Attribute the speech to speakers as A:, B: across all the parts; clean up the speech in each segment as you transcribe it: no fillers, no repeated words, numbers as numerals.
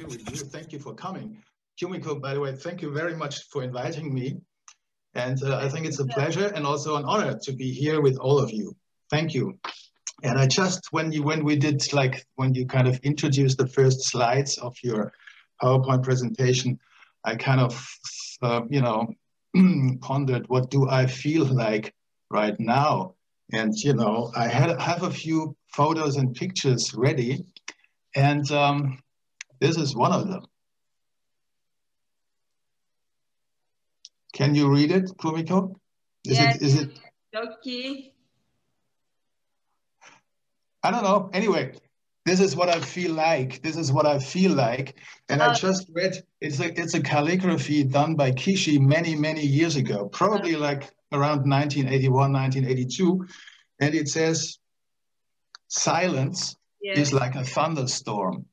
A: with you. Thank you for coming. Kumiko, by the way, thank you very much for inviting me. And I think it's a pleasure and also an honor to be here with all of you. Thank you. And I just, when you kind of introduced the first slides of your PowerPoint presentation, I kind of, pondered, what do I feel like right now? And, I have a few photos and pictures ready. And this is one of them. Can you read it, Kumiko? Is it?
B: Gyoki.
A: I don't know. Anyway, this is what I feel like. This is what I feel like. And I just read, it's a calligraphy done by Kishi many, many years ago, probably like around 1981, 1982. And it says, silence is like a thunderstorm.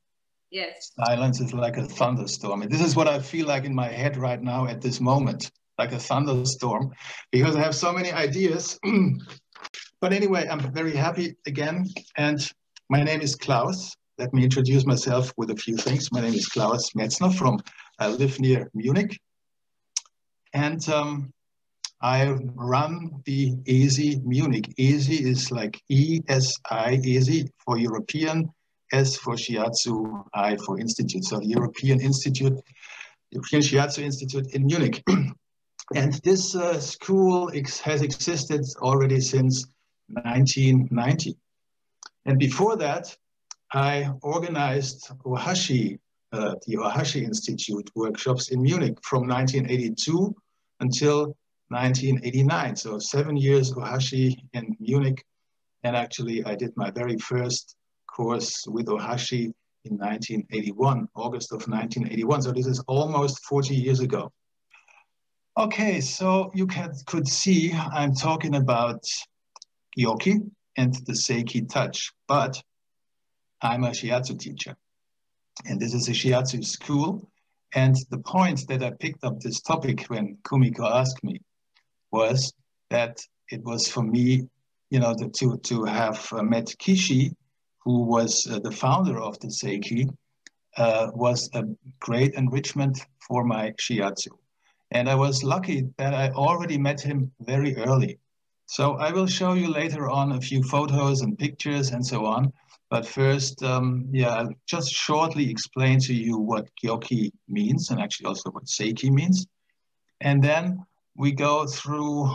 B: Yes.
A: Silence is like a thunderstorm. And this is what I feel like in my head right now at this moment, like a thunderstorm, because I have so many ideas. But anyway, I'm very happy again. And my name is Klaus. Let me introduce myself with a few things. My name is Klaus Metzner I live near Munich. And I run the ESI Munich. ESI is like ESI, ESI for European, S for Shiatsu, I for Institute. So the European Shiatsu Institute in Munich. And this school has existed already since 1990. And before that, I organized the Ohashi Institute workshops in Munich from 1982 until 1989. So 7 years Ohashi in Munich. And actually, I did my very first course with Ohashi in 1981, August of 1981. So this is almost 40 years ago. Okay, so you could see I'm talking about Gyoki and the Sei-Ki touch, but I'm a Shiatsu teacher. And this is a Shiatsu school. And the point that I picked up this topic when Kumiko asked me was that it was for me, to have met Kishi, who was the founder of the Seiki, was a great enrichment for my Shiatsu. And I was lucky that I already met him very early. So I will show you later on a few photos and pictures and so on. But first, I'll just shortly explain to you what Gyoki means and actually also what Sei-Ki means. And then we go through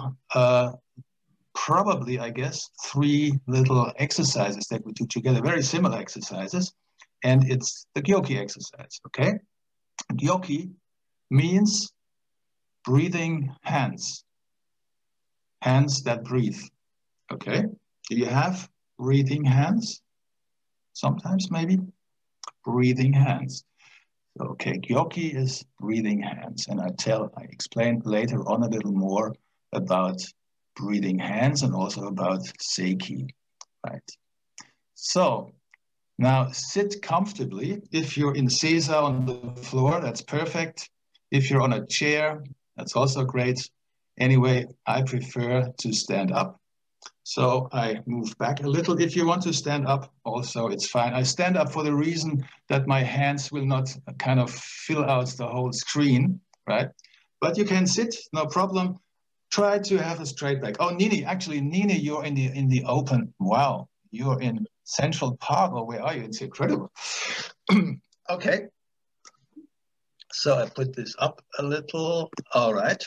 A: probably, I guess, 3 little exercises that we do together, very similar exercises. And it's the Gyoki exercise, okay? Gyoki means breathing hands, hands that breathe, okay? Do you have breathing hands? Sometimes maybe breathing hands. Okay, Gyoki is breathing hands, and I explain later on a little more about breathing hands and also about Sei-Ki, right? So now sit comfortably. If you're in Seiza on the floor, that's perfect. If you're on a chair, that's also great. Anyway, I prefer to stand up. So I move back a little. If you want to stand up also, it's fine. I stand up for the reason that my hands will not kind of fill out the whole screen, right? But you can sit, no problem. Try to have a straight back. Oh, Nini, you're in the open. Wow, you're in Central Park, or where are you? It's incredible. Okay. So I put this up a little. All right.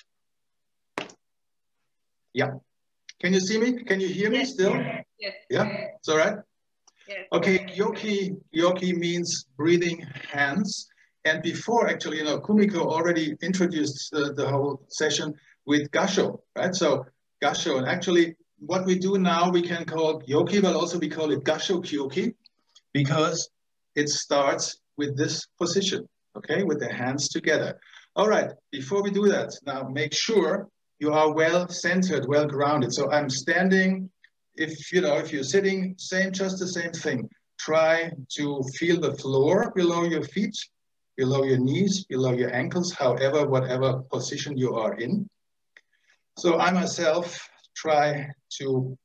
A: Yeah. Can you see me? Can you hear me still?
B: Yes.
A: Yeah, it's all right?
B: Yes.
A: Okay, Gyoki means breathing hands. And before, actually, Kumiko already introduced the whole session with Gasho, right? So Gasho, and actually what we do now, we can call Gyoki, but also we call it Gasho Gyoki, because it starts with this position, okay, with the hands together. All right, before we do that, now make sure you are well centered, well grounded. So I'm standing. If you're sitting, just the same thing. Try to feel the floor below your feet, below your knees, below your ankles, whatever position you are in. So I myself try to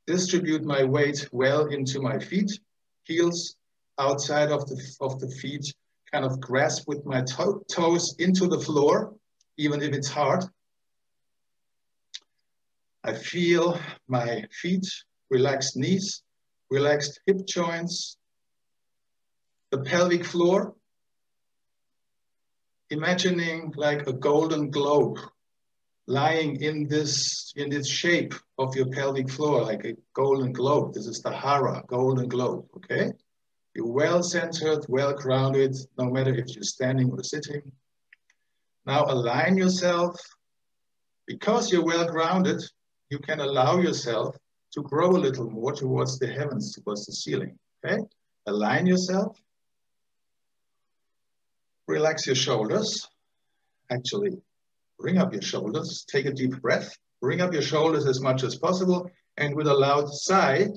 A: distribute my weight well into my feet, heels outside of the feet, kind of grasp with my toes into the floor, even if it's hard. I feel my feet, relaxed knees, relaxed hip joints, the pelvic floor, imagining like a golden globe lying in this shape of your pelvic floor, like a golden globe. This is the hara, golden globe, okay? You're well centered, well grounded, no matter if you're standing or sitting. Now align yourself. Because you're well grounded, you can allow yourself to grow a little more towards the heavens, towards the ceiling, okay? Align yourself. Relax your shoulders. Actually, bring up your shoulders. Take a deep breath. Bring up your shoulders as much as possible. And with a loud sigh,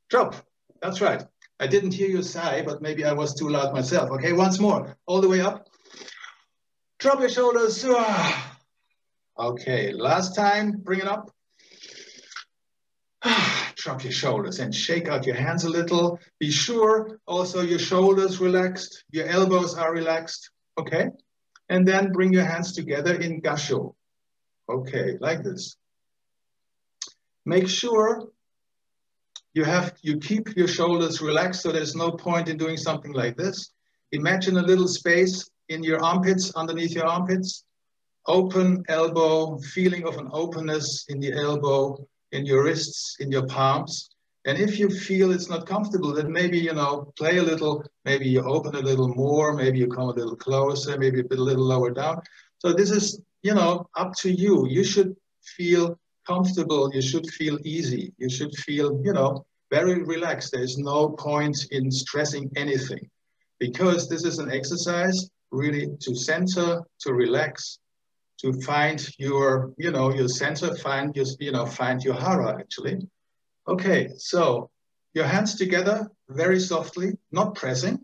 A: drop. That's right. I didn't hear you sigh, but maybe I was too loud myself. Okay, once more. All the way up. Drop your shoulders. Okay, last time. Bring it up. Drop your shoulders and shake out your hands a little. Be sure also your shoulders relaxed, your elbows are relaxed, okay? And then bring your hands together in gasho. Okay, like this. Make sure you keep your shoulders relaxed, so there's no point in doing something like this. Imagine a little space in your armpits, underneath your armpits. Open elbow, feeling of an openness in the elbow, in your wrists, in your palms. And if you feel it's not comfortable, then maybe, you know, play a little, maybe you open a little more, maybe you come a little closer, maybe a little lower down. So this is, you know, up to you. You should feel comfortable. You should feel easy. You should feel, you know, very relaxed. There's no point in stressing anything, because this is an exercise really to center, to relax, to find your, you know, your center, find your, you know, find your hara actually. Okay, so your hands together very softly, not pressing.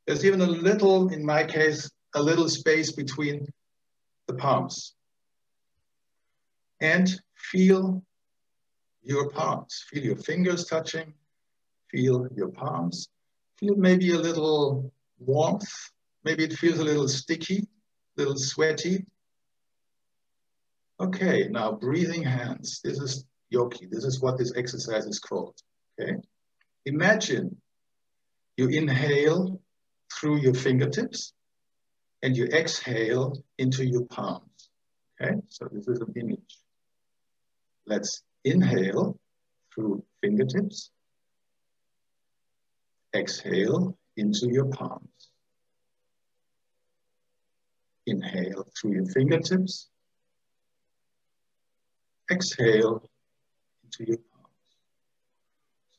A: There's even a little, in my case, a little space between the palms. And feel your palms. Feel your fingers touching, feel your palms. Feel maybe a little warmth. Maybe it feels a little sticky, a little sweaty. Okay, now breathing hands. This is Gyoki. This is what this exercise is called, okay? Imagine you inhale through your fingertips and you exhale into your palms, okay? So this is an image. Let's inhale through fingertips, exhale into your palms. Inhale through your fingertips, exhale into your palms.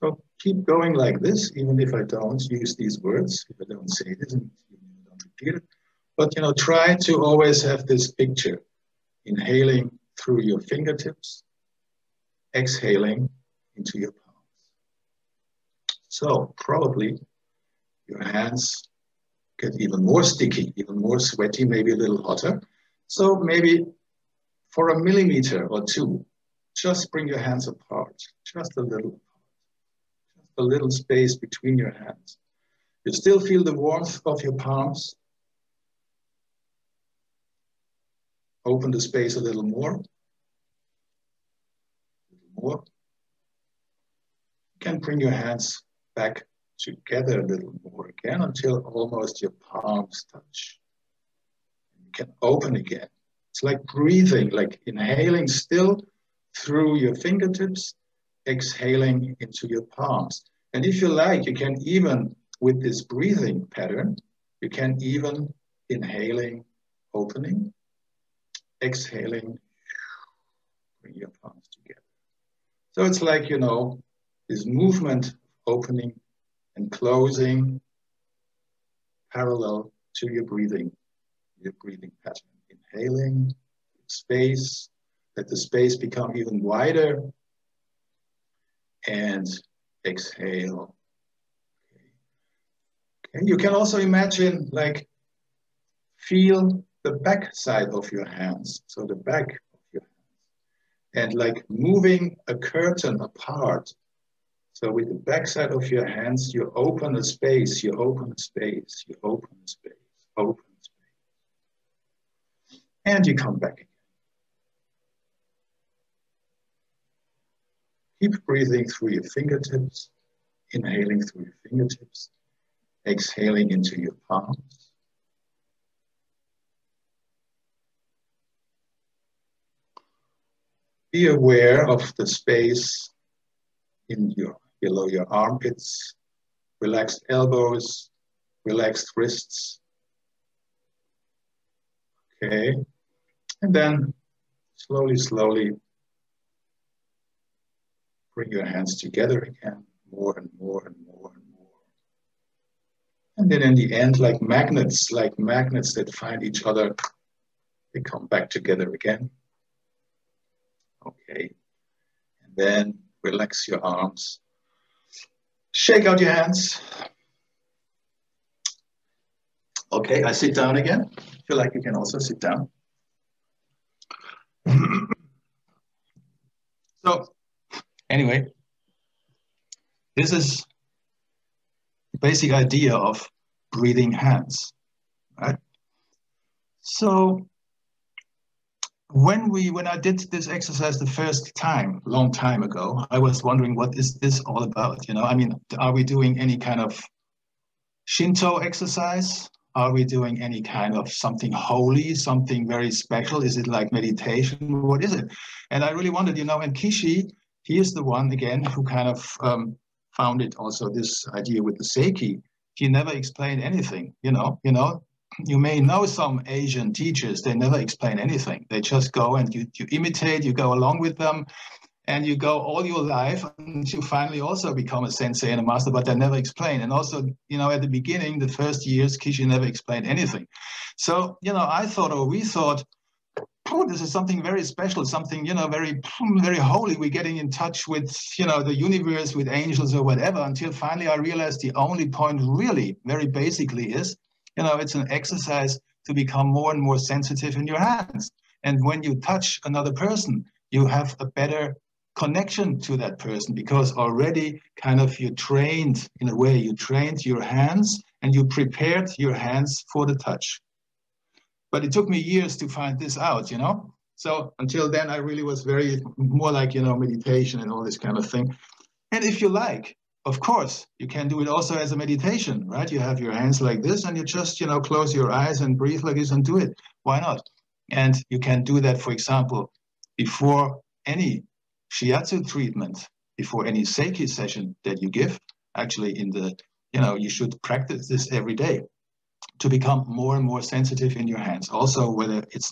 A: So keep going like this, even if I don't use these words, if I don't say this and you don't repeat it. But, you know, try to always have this picture. Inhaling through your fingertips, exhaling into your palms. So probably your hands get even more sticky, even more sweaty, maybe a little hotter. So maybe for a millimeter or two, just bring your hands apart, just a little apart, just a little space between your hands. You still feel the warmth of your palms. Open the space a little more. More. You can bring your hands back together a little more again until almost your palms touch. You can open again. It's like breathing, like inhaling still through your fingertips, exhaling into your palms. And if you like, you can even, with this breathing pattern, you can even inhaling, opening, exhaling, bring your palms together. So it's like, you know, this movement, opening and closing, parallel to your breathing pattern. Inhaling, space, let the space become even wider, and exhale. Okay. You can also imagine, like, feel the back side of your hands, so the back of your hands, and like moving a curtain apart, So with the backside of your hands, you open a space, you open a space, you open a space, open a space. And you come back again. Keep breathing through your fingertips, inhaling through your fingertips, exhaling into your palms. Be aware of the space below your armpits, relaxed elbows, relaxed wrists. Okay, and then slowly, slowly bring your hands together again, more and more and more and more. And then in the end, like magnets that find each other, they come back together again. Okay, and then relax your arms. Shake out your hands. Okay, I sit down again. Feel like you can also sit down. So, anyway, this is the basic idea of breathing hands, right? So, when I did this exercise the first time, long time ago, I was wondering, what is this all about? You know, I mean, are we doing any kind of Shinto exercise? Are we doing any kind of something holy, something very special? Is it like meditation? What is it? And I really wondered, you know, and Kishi, he is the one, again, who kind of founded also this idea with the Seiki. He never explained anything, you know. You may know some Asian teachers, they never explain anything. They just go and you imitate, you go along with them, and you go all your life until you finally also become a sensei and a master, but they never explain. And also, you know, at the beginning, the first years, Kishi never explained anything. So, you know, I thought, or we thought, oh, this is something very special, something, you know, very, very holy. We're getting in touch with, you know, the universe, with angels or whatever, until finally I realized the only point really, very basically is, you know, it's an exercise to become more and more sensitive in your hands. And when you touch another person, you have a better connection to that person, because already kind of you trained, in a way, you trained your hands and you prepared your hands for the touch. But it took me years to find this out, you know? So until then, I really was very more like, you know, meditation and all this kind of thing. And if you like, of course, you can do it also as a meditation, right? You have your hands like this and you just, you know, close your eyes and breathe like this and do it. Why not? And you can do that, for example, before any Shiatsu treatment, before any Seiki session that you give. Actually, you know, you should practice this every day to become more and more sensitive in your hands. Also,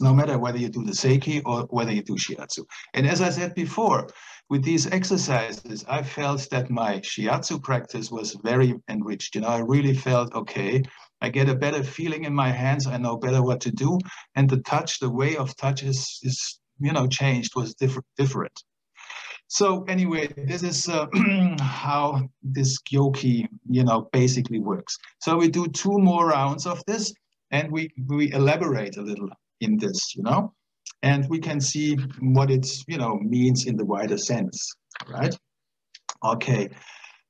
A: no matter whether you do the Seiki or whether you do Shiatsu. And as I said before, with these exercises, I felt that my Shiatsu practice was very enriched. You know, I really felt, okay, I get a better feeling in my hands. I know better what to do. And the touch, the way of touch is you know, changed, was different. So anyway, this is how this Gyoki, you know, basically works. So we do 2 more rounds of this, and we elaborate a little in this, you know, and we can see what it, you know, means in the wider sense, right? Okay,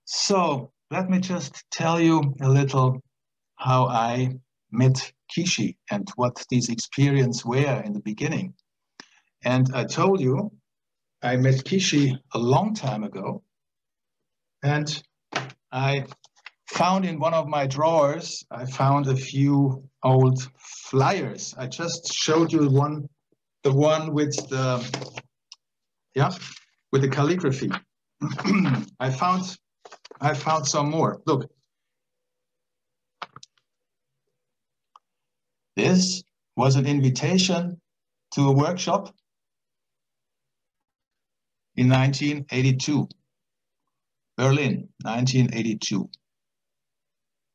A: so let me just tell you a little how I met Kishi and what these experiences were in the beginning. And I told you, I met Kishi a long time ago, and I found in one of my drawers, I found a few old flyers. I just showed you the one with the calligraphy. I found some more. Look, this was an invitation to a workshop in 1982, Berlin, 1982.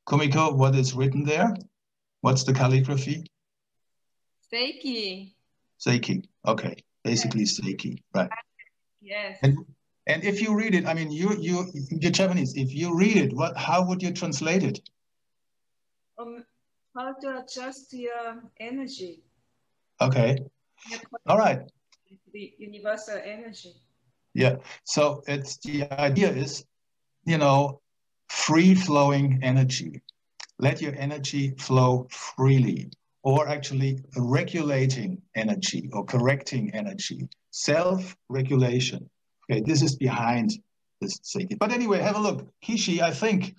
A: Kumiko, what is written there? What's the calligraphy?
B: Seiki.
A: Seiki, okay, basically Seiki, right?
B: Yes.
A: And if you read it, I mean, you're Japanese. If you read it, how would you translate it?
B: How to adjust your energy.
A: Okay, all right.
B: The universal energy.
A: Yeah, so the idea is you know, free-flowing energy. Let your energy flow freely, or actually regulating energy or correcting energy, self-regulation. Okay, this is behind this Seiki. But anyway, have a look. Kishi, I think,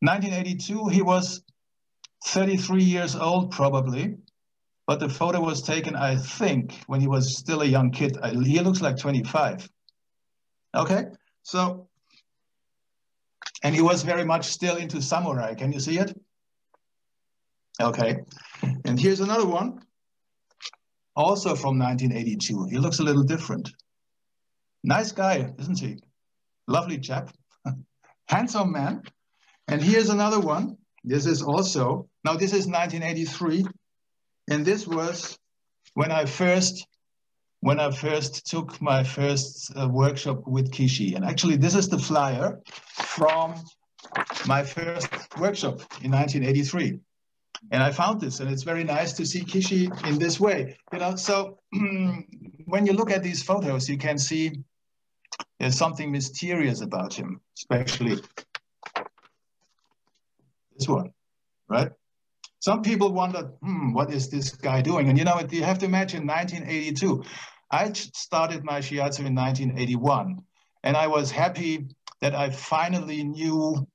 A: 1982, he was 33 years old probably, but the photo was taken, I think, when he was still a young kid. He looks like 25. Okay, so, and he was very much still into samurai. Can you see it? Okay, and here's another one, also from 1982. He looks a little different. Nice guy, isn't he? Lovely chap, handsome man. And here's another one. This is also, now this is 1983. And this was when I first took my first workshop with Kishi. And actually this is the flyer from my first workshop in 1983. And I found this, and it's very nice to see Kishi in this way. You know, so when you look at these photos, you can see there's something mysterious about him, especially this one, right? Some people wonder, what is this guy doing? And you know, you have to imagine 1982. I started my Shiatsu in 1981, and I was happy that I finally knew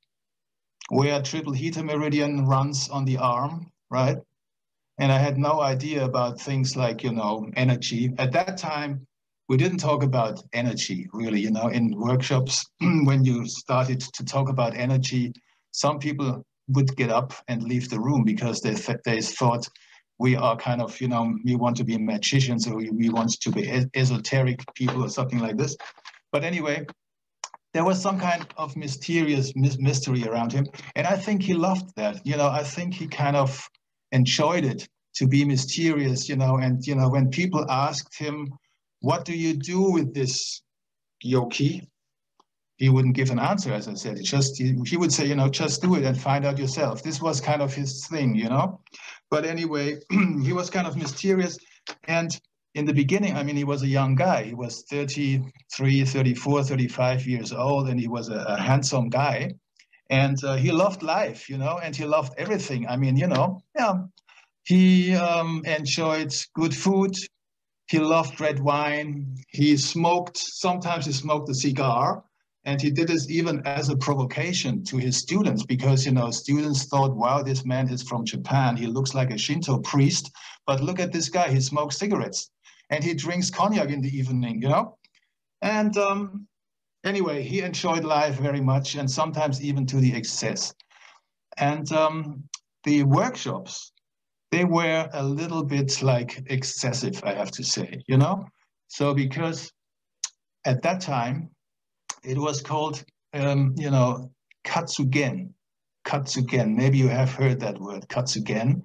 A: where triple heater meridian runs on the arm, right? And I had no idea about things like, you know, energy. At that time, we didn't talk about energy, really, you know, in workshops. When you started to talk about energy, some people would get up and leave the room because they thought we are kind of, you know, we want to be magicians, or we want to be esoteric people or something like this. But anyway, there was some kind of mysterious mystery around him. And I think he loved that. You know, I think he kind of enjoyed it to be mysterious, you know. And, you know, when people asked him, what do you do with this Gyoki? He wouldn't give an answer, as I said. He would say, you know, just do it and find out yourself. This was kind of his thing, you know. But anyway, he was kind of mysterious. And in the beginning, I mean, he was a young guy. He was 33, 34, 35 years old, and he was a handsome guy. And he loved life, you know, and he loved everything. I mean, you know, yeah, he enjoyed good food. He loved red wine. He smoked, sometimes he smoked a cigar. And he did this even as a provocation to his students because, you know, students thought, wow, this man is from Japan. He looks like a Shinto priest. But look at this guy. He smokes cigarettes. And he drinks cognac in the evening, you know? And anyway, he enjoyed life very much, and sometimes even to the excess. And the workshops, they were a little bit like excessive, I have to say, you know? So because at that time, it was called, you know, katsugen. Katsugen, maybe you have heard that word, katsugen.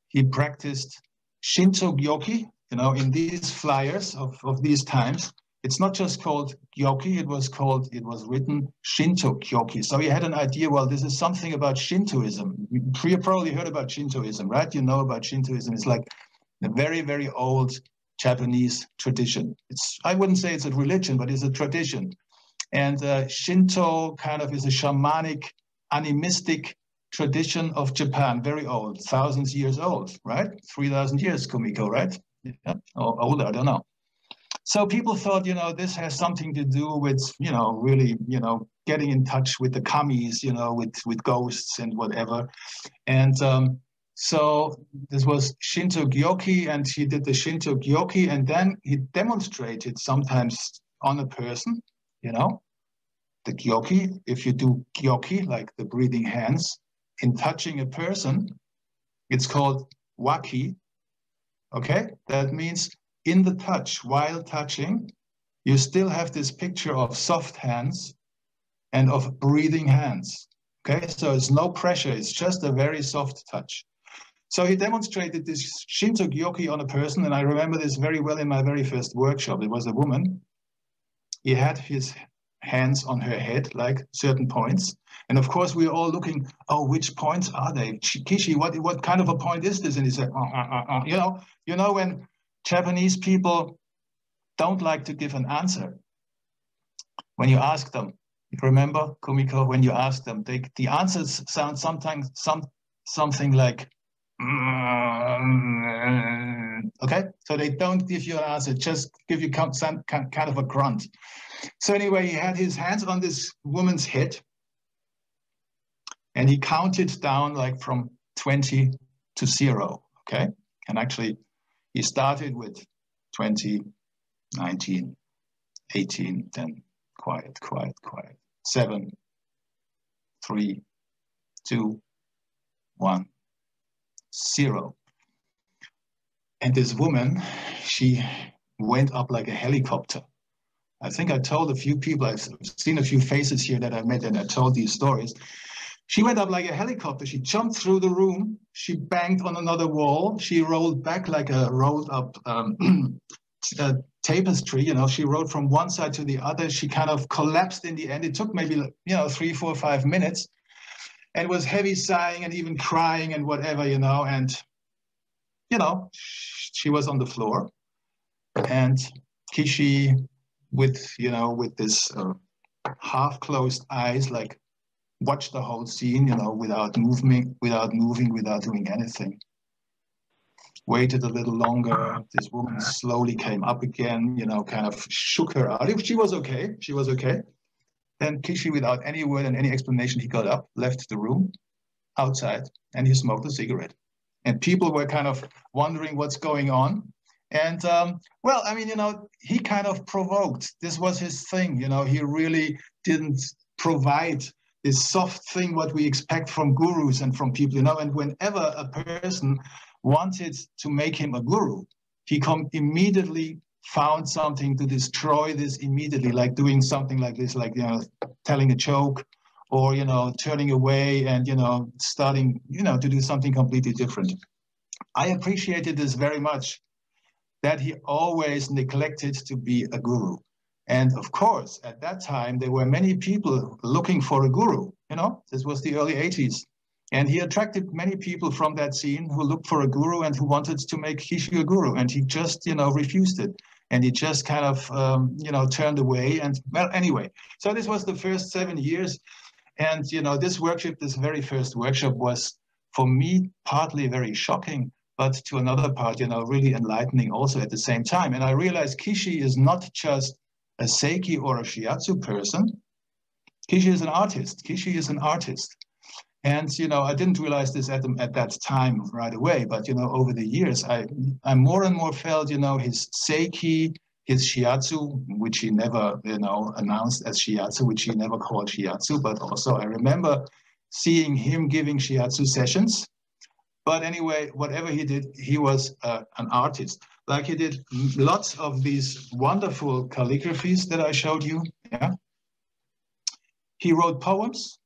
A: He practiced Shinto Gyoki, you know, in these flyers of these times. It's not just called Gyoki, it was written Shinto Gyoki. So he had an idea, well, this is something about Shintoism. You probably heard about Shintoism, right? You know about Shintoism. It's like a very, very old Japanese tradition. I wouldn't say it's a religion, but it's a tradition. And Shinto kind of is a shamanic, animistic tradition of Japan, very old, thousands of years old, right? 3,000 years, Kumiko, right? Yeah. Or older, I don't know. So people thought, you know, this has something to do with, you know, really, you know, getting in touch with the kamis, you know, with ghosts and whatever. And so this was Shinto Gyoki, and he did the Shinto Gyoki, and then he demonstrated sometimes on a person, you know, the Gyoki. If you do Gyoki, like the breathing hands, in touching a person, it's called waki. Okay, that means in the touch, while touching, you still have this picture of soft hands and of breathing hands. Okay, so it's no pressure, it's just a very soft touch. So he demonstrated this Shinto Gyoki on a person, and I remember this very well in my very first workshop. It was a woman. He had his hands on her head, like certain points. And of course, we were all looking, oh, which points are they? Kishi, what kind of a point is this? And he said, you know, when Japanese people don't like to give an answer, when you ask them, You remember, Kumiko, when you ask them, the answers sound sometimes something like, okay? So they don't give you an answer, just give you some kind of a grunt. So anyway, he had his hands on this woman's head, and he counted down like from 20 to 0, okay? And actually, he started with 20, 19, 18, then quiet, 7, 3, 2, 1, 0. And this woman, she went up like a helicopter. I think I told a few people, I've seen a few faces here that I met, and I told these stories. She went up like a helicopter. She jumped through the room. She banged on another wall. She rolled back like a rolled up tapestry. You know, she rolled from one side to the other. She kind of collapsed in the end. It took maybe, 3, 4, 5 minutes, and was heavy sighing and even crying and whatever, and, she was on the floor. And Kishi, with this half closed eyes, like, watched the whole scene, without moving, without doing anything. Waited a little longer. This woman slowly came up again, kind of shook her out. She was okay. Then Kishi, without any word and any explanation, he got up, left the room, outside, and he smoked a cigarette. And people were kind of wondering what's going on. And he kind of provoked. This was his thing, he really didn't provide this soft thing what we expect from gurus and from people, and whenever a person wanted to make him a guru, he immediately found something to destroy this immediately, like doing something like this, like, telling a joke, or, turning away and, starting, to do something completely different. I appreciated this very much, that he always neglected to be a guru. And of course, at that time, there were many people looking for a guru. This was the early 80s. And he attracted many people from that scene who looked for a guru and who wanted to make Kishi a guru. And he just, refused it. And he just kind of, turned away. And well, anyway, so this was the first 7 years. And, this workshop, this very first workshop was, for me, partly very shocking, but to another part, really enlightening also at the same time. And I realized Kishi is not just a Seiki or a Shiatsu person. Kishi is an artist. And, I didn't realize this at that time right away, but, over the years, I more and more felt, his Seiki, his Shiatsu, which he never, announced as Shiatsu, which he never called Shiatsu, but also I remember seeing him giving Shiatsu sessions. But anyway, whatever he did, he was an artist. Like, he did lots of these wonderful calligraphies that I showed you. Yeah. He wrote poems.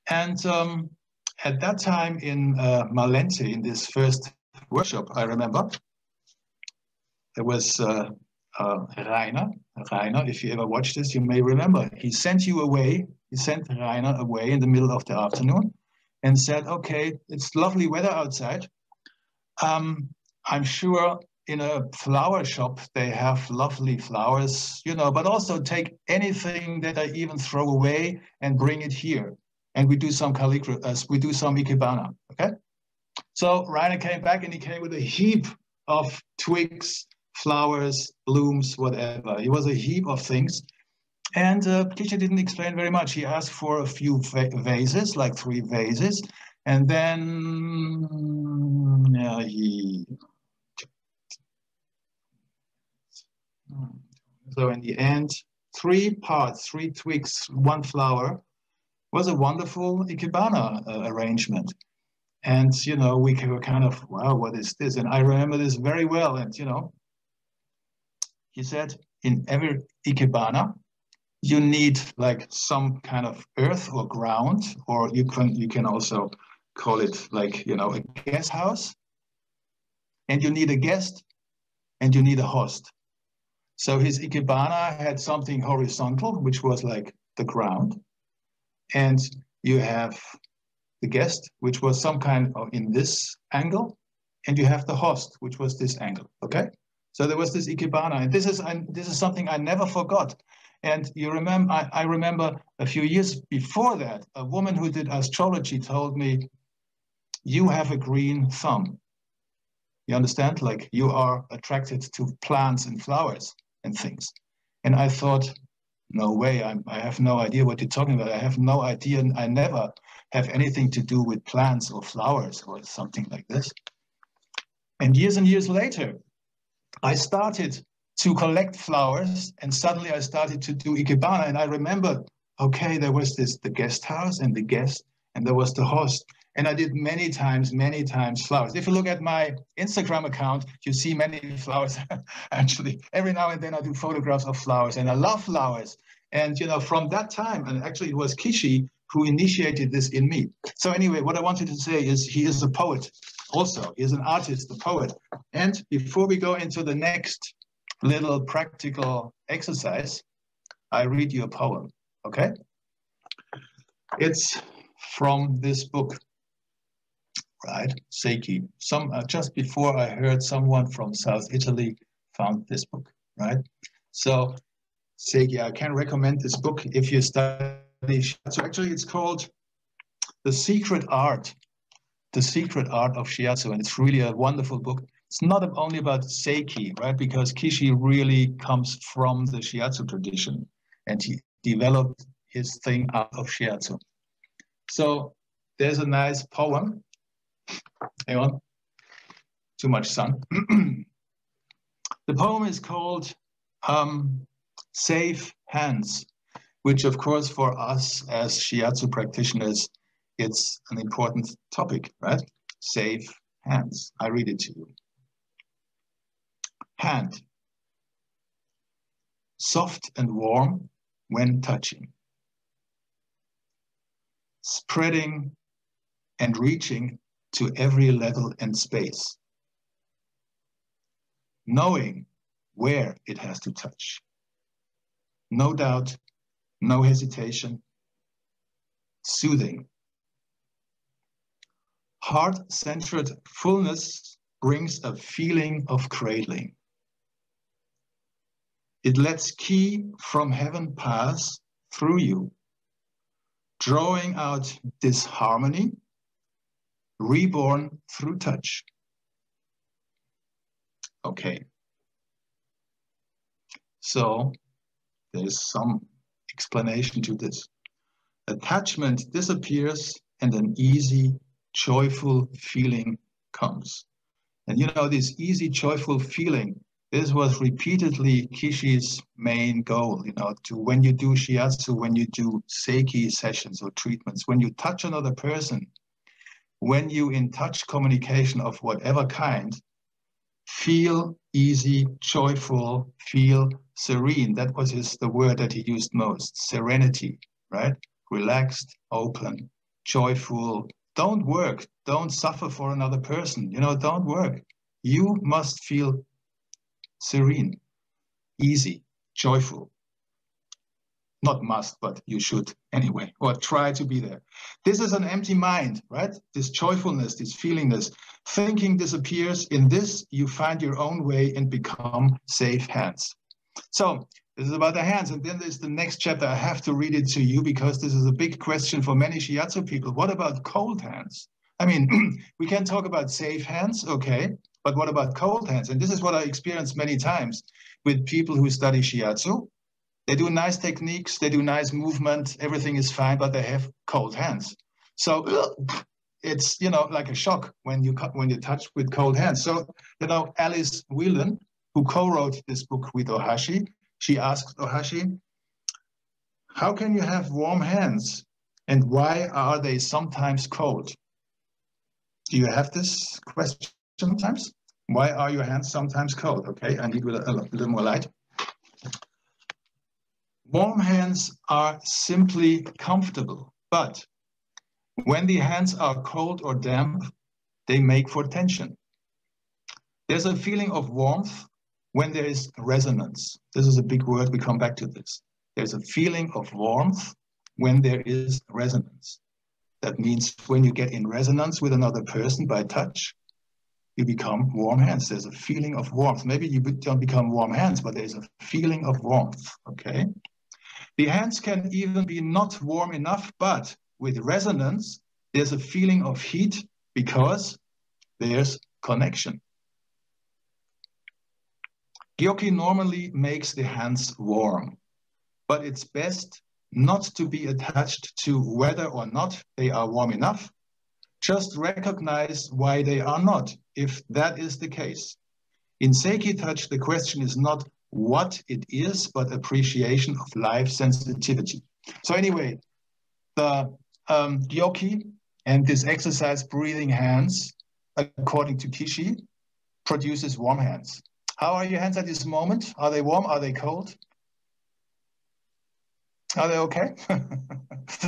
A: And at that time in Malente, in this first workshop, I remember, there was Rainer, if you ever watched this, you may remember. He sent Rainer away in the middle of the afternoon and said, okay, it's lovely weather outside. I'm sure in a flower shop, they have lovely flowers, but also take anything that I even throw away and bring it here. And we do some calligraphy, we do some ikebana, okay? So Rainer came back and he came with a heap of twigs, flowers, blooms, whatever. It was a heap of things. And Kishi didn't explain very much. He asked for a few vases, like 3 vases. And then So in the end, 3 parts, 3 twigs, 1 flower, was a wonderful ikebana arrangement. And, we were kind of, wow, what is this? And I remember this very well. And, he said, in every ikebana, you need like some kind of earth or ground, or you can also call it like, a guest house. And you need a guest and you need a host. So his ikebana had something horizontal, which was like the ground. And you have the guest, which was some kind of in this angle. And you have the host, which was this angle, okay? So there was this ikebana, and this is something I never forgot. And you remember, I remember a few years before that, a woman who did astrology told me, you have a green thumb. You understand? Like you are attracted to plants and flowers and things. And I thought, no way, I have no idea what you're talking about. I have no idea. I never have anything to do with plants or flowers or something like this. And years later, I started to collect flowers, and suddenly I started to do ikebana. And I remember, okay, there was the guest house and the guest, and there was the host. And I did many times flowers. If you look at my Instagram account, you see many flowers. Actually, every now and then I do photographs of flowers, and I love flowers. And from that time, and actually it was Kishi who initiated this in me. So anyway, what I wanted to say is he is a poet also. He is an artist, a poet. And before we go into the next little practical exercise, I read you a poem, okay? It's from this book, right? Sei-Ki. Just before I heard someone from South Italy found this book, right? So Sei-Ki, I can recommend this book if you study Shiatsu. Actually, it's called The Secret Art of Shiatsu, and it's really a wonderful book. It's not only about Sei-Ki, right? Because Kishi really comes from the Shiatsu tradition, and he developed his thing out of Shiatsu. So there's a nice poem. Hang on, too much sun. The poem is called Safe Hands, which of course for us as Shiatsu practitioners, it's an important topic, right? Safe hands. I read it to you. Hand. Soft and warm when touching. Spreading and reaching to every level and space. Knowing where it has to touch. No doubt, no hesitation. Soothing. Heart-centered fullness brings a feeling of cradling. It lets ki from heaven pass through you, drawing out disharmony, reborn through touch. Okay. So there's some explanation to this. Attachment disappears and an easy, joyful feeling comes. And this easy, joyful feeling, this was repeatedly Kishi's main goal, to when you do Shiatsu, when you do Seiki sessions or treatments, when you touch another person, when you in touch communication of whatever kind, feel easy, joyful, feel serene. That was the word that he used most, serenity, right? Relaxed, open, joyful. Don't work. Don't suffer for another person. Don't work. You must feel serene, easy, joyful. Not must, but you should anyway, or try to be there. This is an empty mind, right? This joyfulness, this feelingness. Thinking disappears. In this, you find your own way and become safe hands. So this is about the hands. And then there's the next chapter. I have to read it to you because this is a big question for many Shiatsu people. What about cold hands? I mean, we can talk about safe hands, okay, but what about cold hands? And this is what I experienced many times with people who study Shiatsu. They do nice techniques, they do nice movement, everything is fine, but they have cold hands. So it's, like a shock when you touch with cold hands. So, Alice Whelan, who co-wrote this book with Ohashi, she asked Ohashi, how can you have warm hands and why are they sometimes cold? Do you have this question sometimes? Why are your hands sometimes cold? Okay, I need a little more light. Warm hands are simply comfortable, but when the hands are cold or damp, they make for tension. There's a feeling of warmth when there is resonance. This is a big word, we come back to this. There's a feeling of warmth when there is resonance. That means when you get in resonance with another person by touch, you become warm hands. There's a feeling of warmth. Maybe you don't become warm hands, but there's a feeling of warmth, okay? The hands can even be not warm enough, but with resonance, there's a feeling of heat because there's connection. Gyoki normally makes the hands warm, but it's best not to be attached to whether or not they are warm enough. Just recognize why they are not, if that is the case. In Seiki touch, the question is not what it is, but appreciation of life sensitivity. So anyway, the Gyoki and this exercise, breathing hands, according to Kishi, produces warm hands. How are your hands at this moment? Are they warm? Are they cold? Are they okay?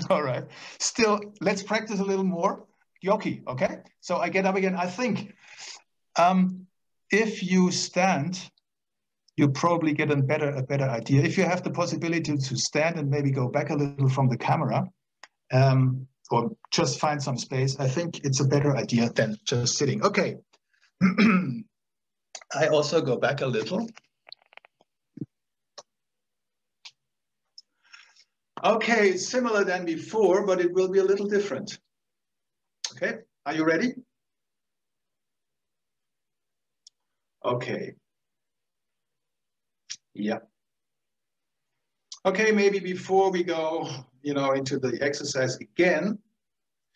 A: All right. Still, let's practice a little more. Gyoki, okay? So I get up again. I think if you stand, you probably get a better idea. If you have the possibility to stand and maybe go back a little from the camera, or just find some space, I think it's a better idea than just sitting. Okay. I also go back a little. Okay, it's similar than before, but it will be a little different. Okay, are you ready? Okay. Yeah. Okay, maybe before we go, into the exercise again,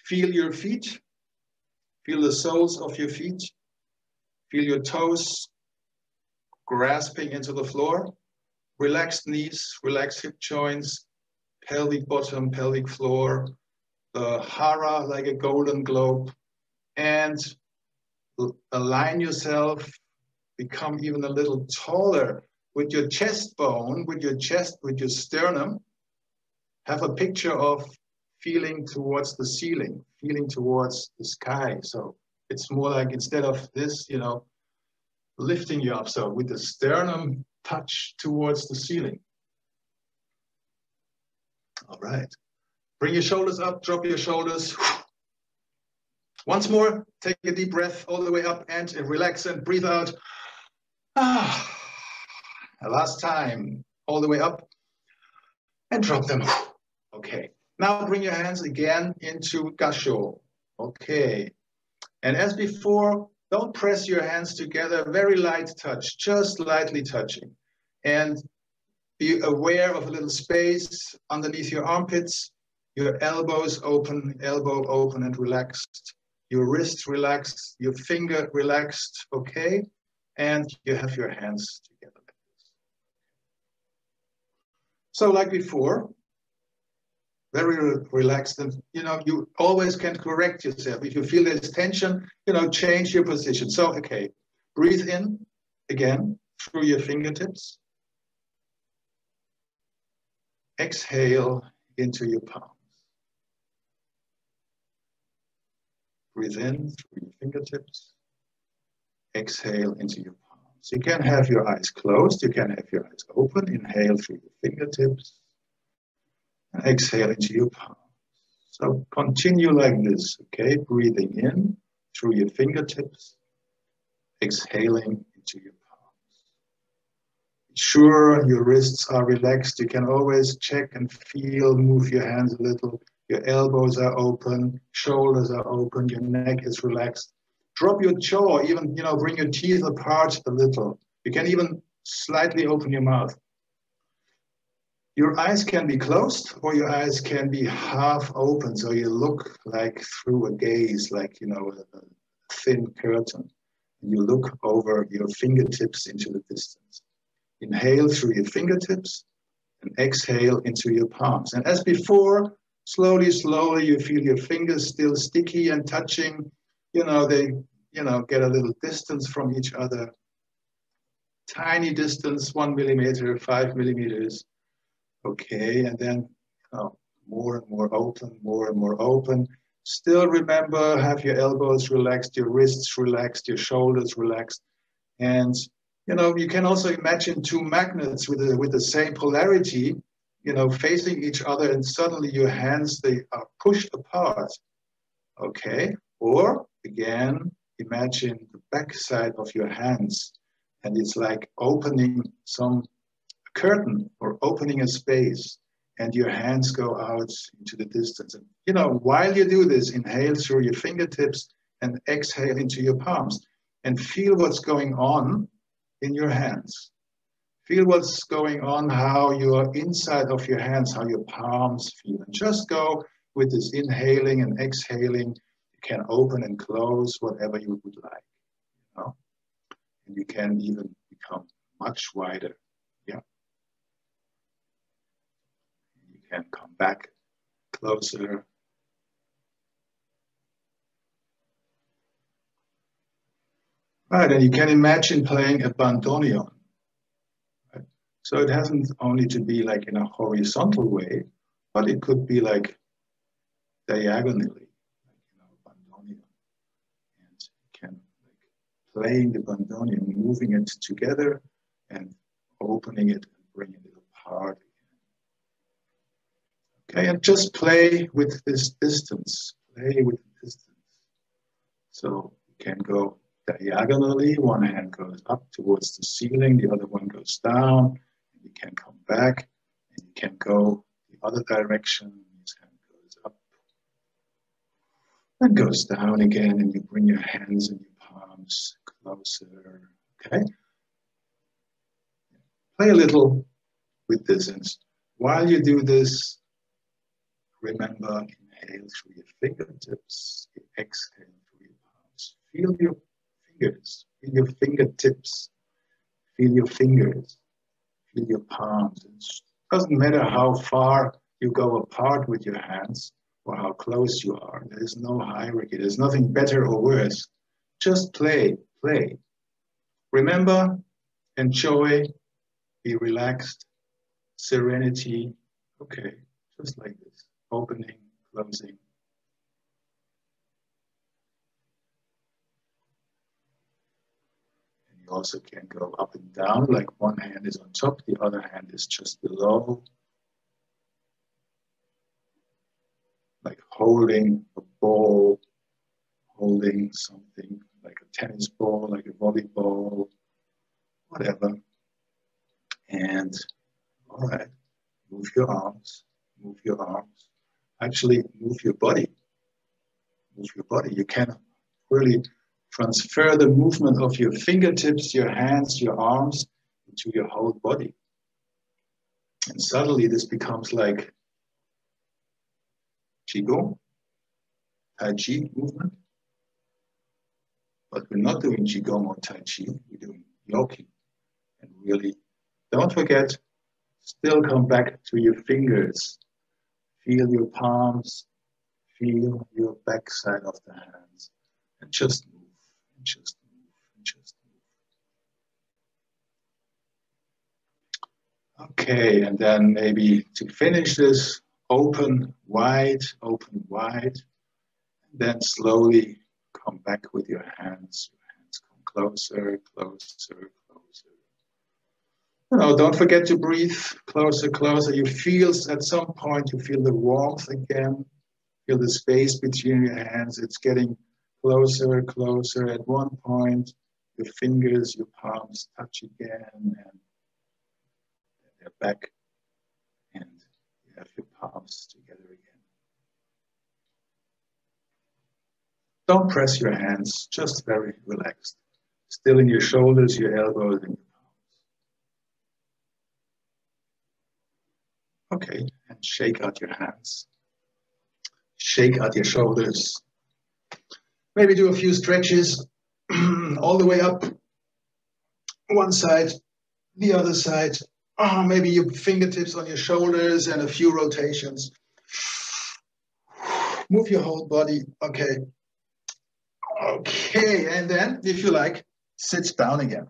A: feel your feet. Feel the soles of your feet. Feel your toes grasping into the floor. Relaxed knees, relaxed hip joints, pelvic bottom, pelvic floor, the hara like a golden globe, and align yourself, become even a little taller with your chest bone, with your chest, with your sternum. Have a picture of feeling towards the ceiling, feeling towards the sky. So it's more like, instead of this, lifting you up. So with the sternum touch towards the ceiling. All right. Bring your shoulders up, drop your shoulders. Once more, take a deep breath all the way up and relax and breathe out. Last time, all the way up and drop them. Okay. Now bring your hands again into Gasho. Okay. And as before, don't press your hands together. Very light touch, just lightly touching. And be aware of a little space underneath your armpits. Your elbows open, elbow open and relaxed. Your wrist relaxed, your finger relaxed, okay? And you have your hands together like this. So like before, very relaxed, and you always can correct yourself. If you feel there's tension, change your position. So, okay, breathe in again through your fingertips. Exhale into your palms. Breathe in through your fingertips. Exhale into your palms. You can have your eyes closed. You can have your eyes open. Inhale through your fingertips. And exhale into your palms. So continue like this, okay? Breathing in through your fingertips. Exhaling into your palms. Be sure your wrists are relaxed. You can always check and feel, move your hands a little. Your elbows are open, shoulders are open, your neck is relaxed. Drop your jaw, even, bring your teeth apart a little. You can even slightly open your mouth. Your eyes can be closed or your eyes can be half open, so you look like through a gaze, like, a thin curtain. And you look over your fingertips into the distance. Inhale through your fingertips and exhale into your palms. And as before, slowly, slowly, you feel your fingers still sticky and touching. They, get a little distance from each other. Tiny distance, 1 millimeter, 5 millimeters. Okay, and then more and more open, more and more open. Still remember, have your elbows relaxed, your wrists relaxed, your shoulders relaxed. And, you can also imagine two magnets with the same polarity, facing each other, and suddenly your hands, they are pushed apart. Okay, or again, imagine the back side of your hands, and it's like opening some curtain or opening a space, and your hands go out into the distance. And, you know, while you do this, inhale through your fingertips and exhale into your palms, and feel what's going on in your hands. Feel what's going on, how your inside of your hands, how your palms feel. And just go with this inhaling and exhaling. You can open and close whatever you would like. You know? And you can even become much wider. Yeah. You can come back closer. Right, and you can imagine playing a bandoneon. Right? So it hasn't only to be like in a horizontal way, but it could be like diagonally, like, you know, bandoneon. And you can like playing the bandoneon, moving it together and opening it and bringing it apart again. Okay, and just play with this distance. Play with the distance. So you can go diagonally, one hand goes up towards the ceiling, the other one goes down, and you can come back, and you can go the other direction, this hand goes up, and goes down again, and you bring your hands and your palms closer, okay? Play a little with this, and while you do this, remember, inhale through your fingertips, exhale through your palms. Feel your fingers, feel your fingertips, feel your fingers, feel your palms. It doesn't matter how far you go apart with your hands or how close you are. There is no hierarchy. There's nothing better or worse. Just play, play. Remember, enjoy, be relaxed, serenity. Okay, just like this. Opening, closing. You also can go up and down, like one hand is on top, the other hand is just below. Like holding a ball, holding something like a tennis ball, like a volleyball, whatever. And all right, move your arms, move your arms. Actually, move your body. Move your body. You can really transfer the movement of your fingertips, your hands, your arms into your whole body. And suddenly this becomes like Qigong, Tai Chi movement. But we're not doing Qigong or Tai Chi, we're doing Gyoki. And really, don't forget, still come back to your fingers. Feel your palms, feel your backside of the hands, and just move, and just move, and just move. Okay, and then maybe to finish this, open wide, then slowly come back with your hands. Your hands come closer, closer, closer. You know, don't forget to breathe closer, closer. You feel at some point, you feel the warmth again. Feel the space between your hands. It's getting closer, closer. At one point, your fingers, your palms touch again, and they're back. And you have your palms together again. Don't press your hands, just very relaxed. Still in your shoulders, your elbows, and your palms. Okay, and shake out your hands. Shake out your shoulders. Maybe do a few stretches all the way up. One side, the other side. Maybe your fingertips on your shoulders and a few rotations. Move your whole body. Okay. Okay, and then, if you like, sit down again.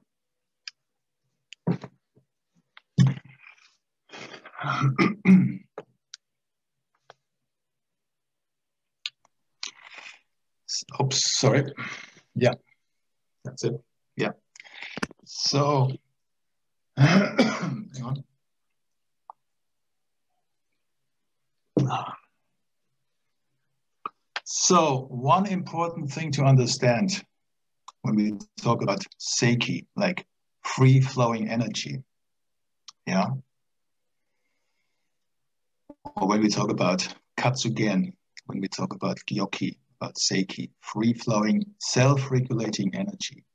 A: Oops, sorry. Yeah, that's it. Yeah. So, hang on. So, one important thing to understand when we talk about Seiki, like free-flowing energy, yeah? Or when we talk about Katsugen, when we talk about Gyoki, about Seiki, free-flowing, self-regulating energy.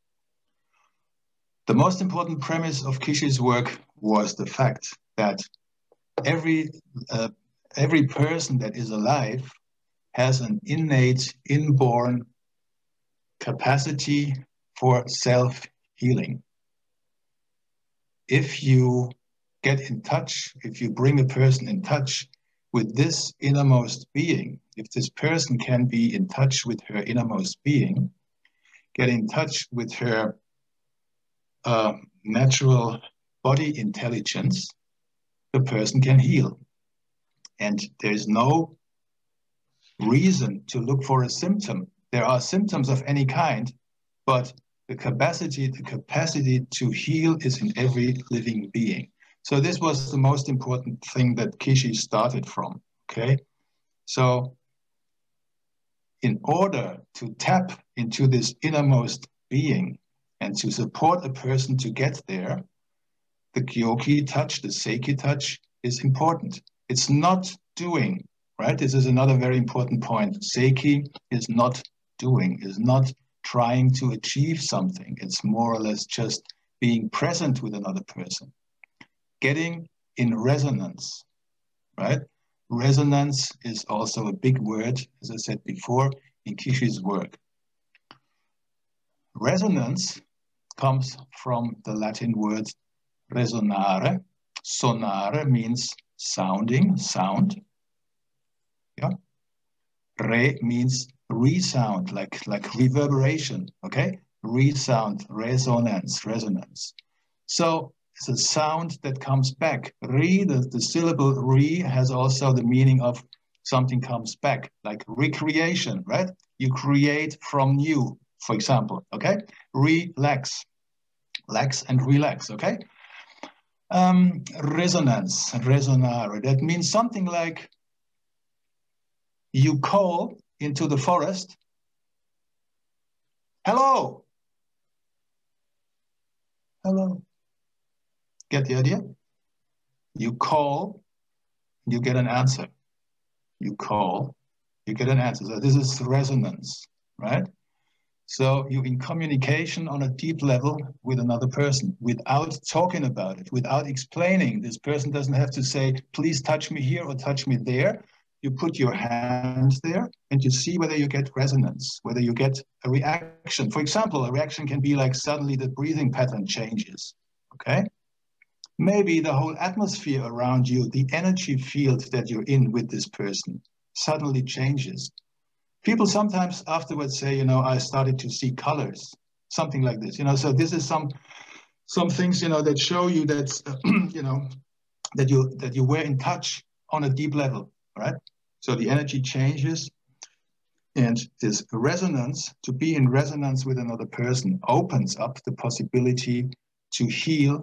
A: The most important premise of Kishi's work was the fact that every person that is alive has an innate, inborn capacity for self-healing. If you get in touch, if you bring a person in touch with this innermost being, if this person can be in touch with her innermost being, get in touch with her natural body intelligence, the person can heal. And there's no reason to look for a symptom. There are symptoms of any kind, but the capacity to heal is in every living being. So this was the most important thing that Kishi started from, okay? So in order to tap into this innermost being and to support a person to get there, the Gyoki touch, the Seiki touch is important. It's not doing, right? This is another very important point. Seiki is not doing, is not trying to achieve something. It's more or less just being present with another person. Getting in resonance, right? Resonance is also a big word, as I said before, in Kishi's work. Resonance comes from the Latin word resonare. Sonare means sounding, sound. Yeah. Re means resound, like reverberation, okay? Resound, resonance, resonance. So it's a sound that comes back. Re, the syllable re has also the meaning of something comes back, like recreation, right? You create from new, for example, okay? Relax, lax and relax, okay? Resonance, resonare, that means something like you call into the forest, hello, hello. Get the idea? You call, you get an answer. You call, you get an answer. So this is resonance, right? So you're in communication on a deep level with another person without talking about it, without explaining. This person doesn't have to say, please touch me here or touch me there. You put your hand there and you see whether you get resonance, whether you get a reaction. For example, a reaction can be like suddenly the breathing pattern changes, okay? Maybe the whole atmosphere around you, the energy field that you're in with this person suddenly changes. People sometimes afterwards say, you know, I started to see colors, something like this, you know. So this is some things, you know, that show you that, you know, that you were in touch on a deep level, right? So the energy changes, and this resonance, to be in resonance with another person, opens up the possibility to heal,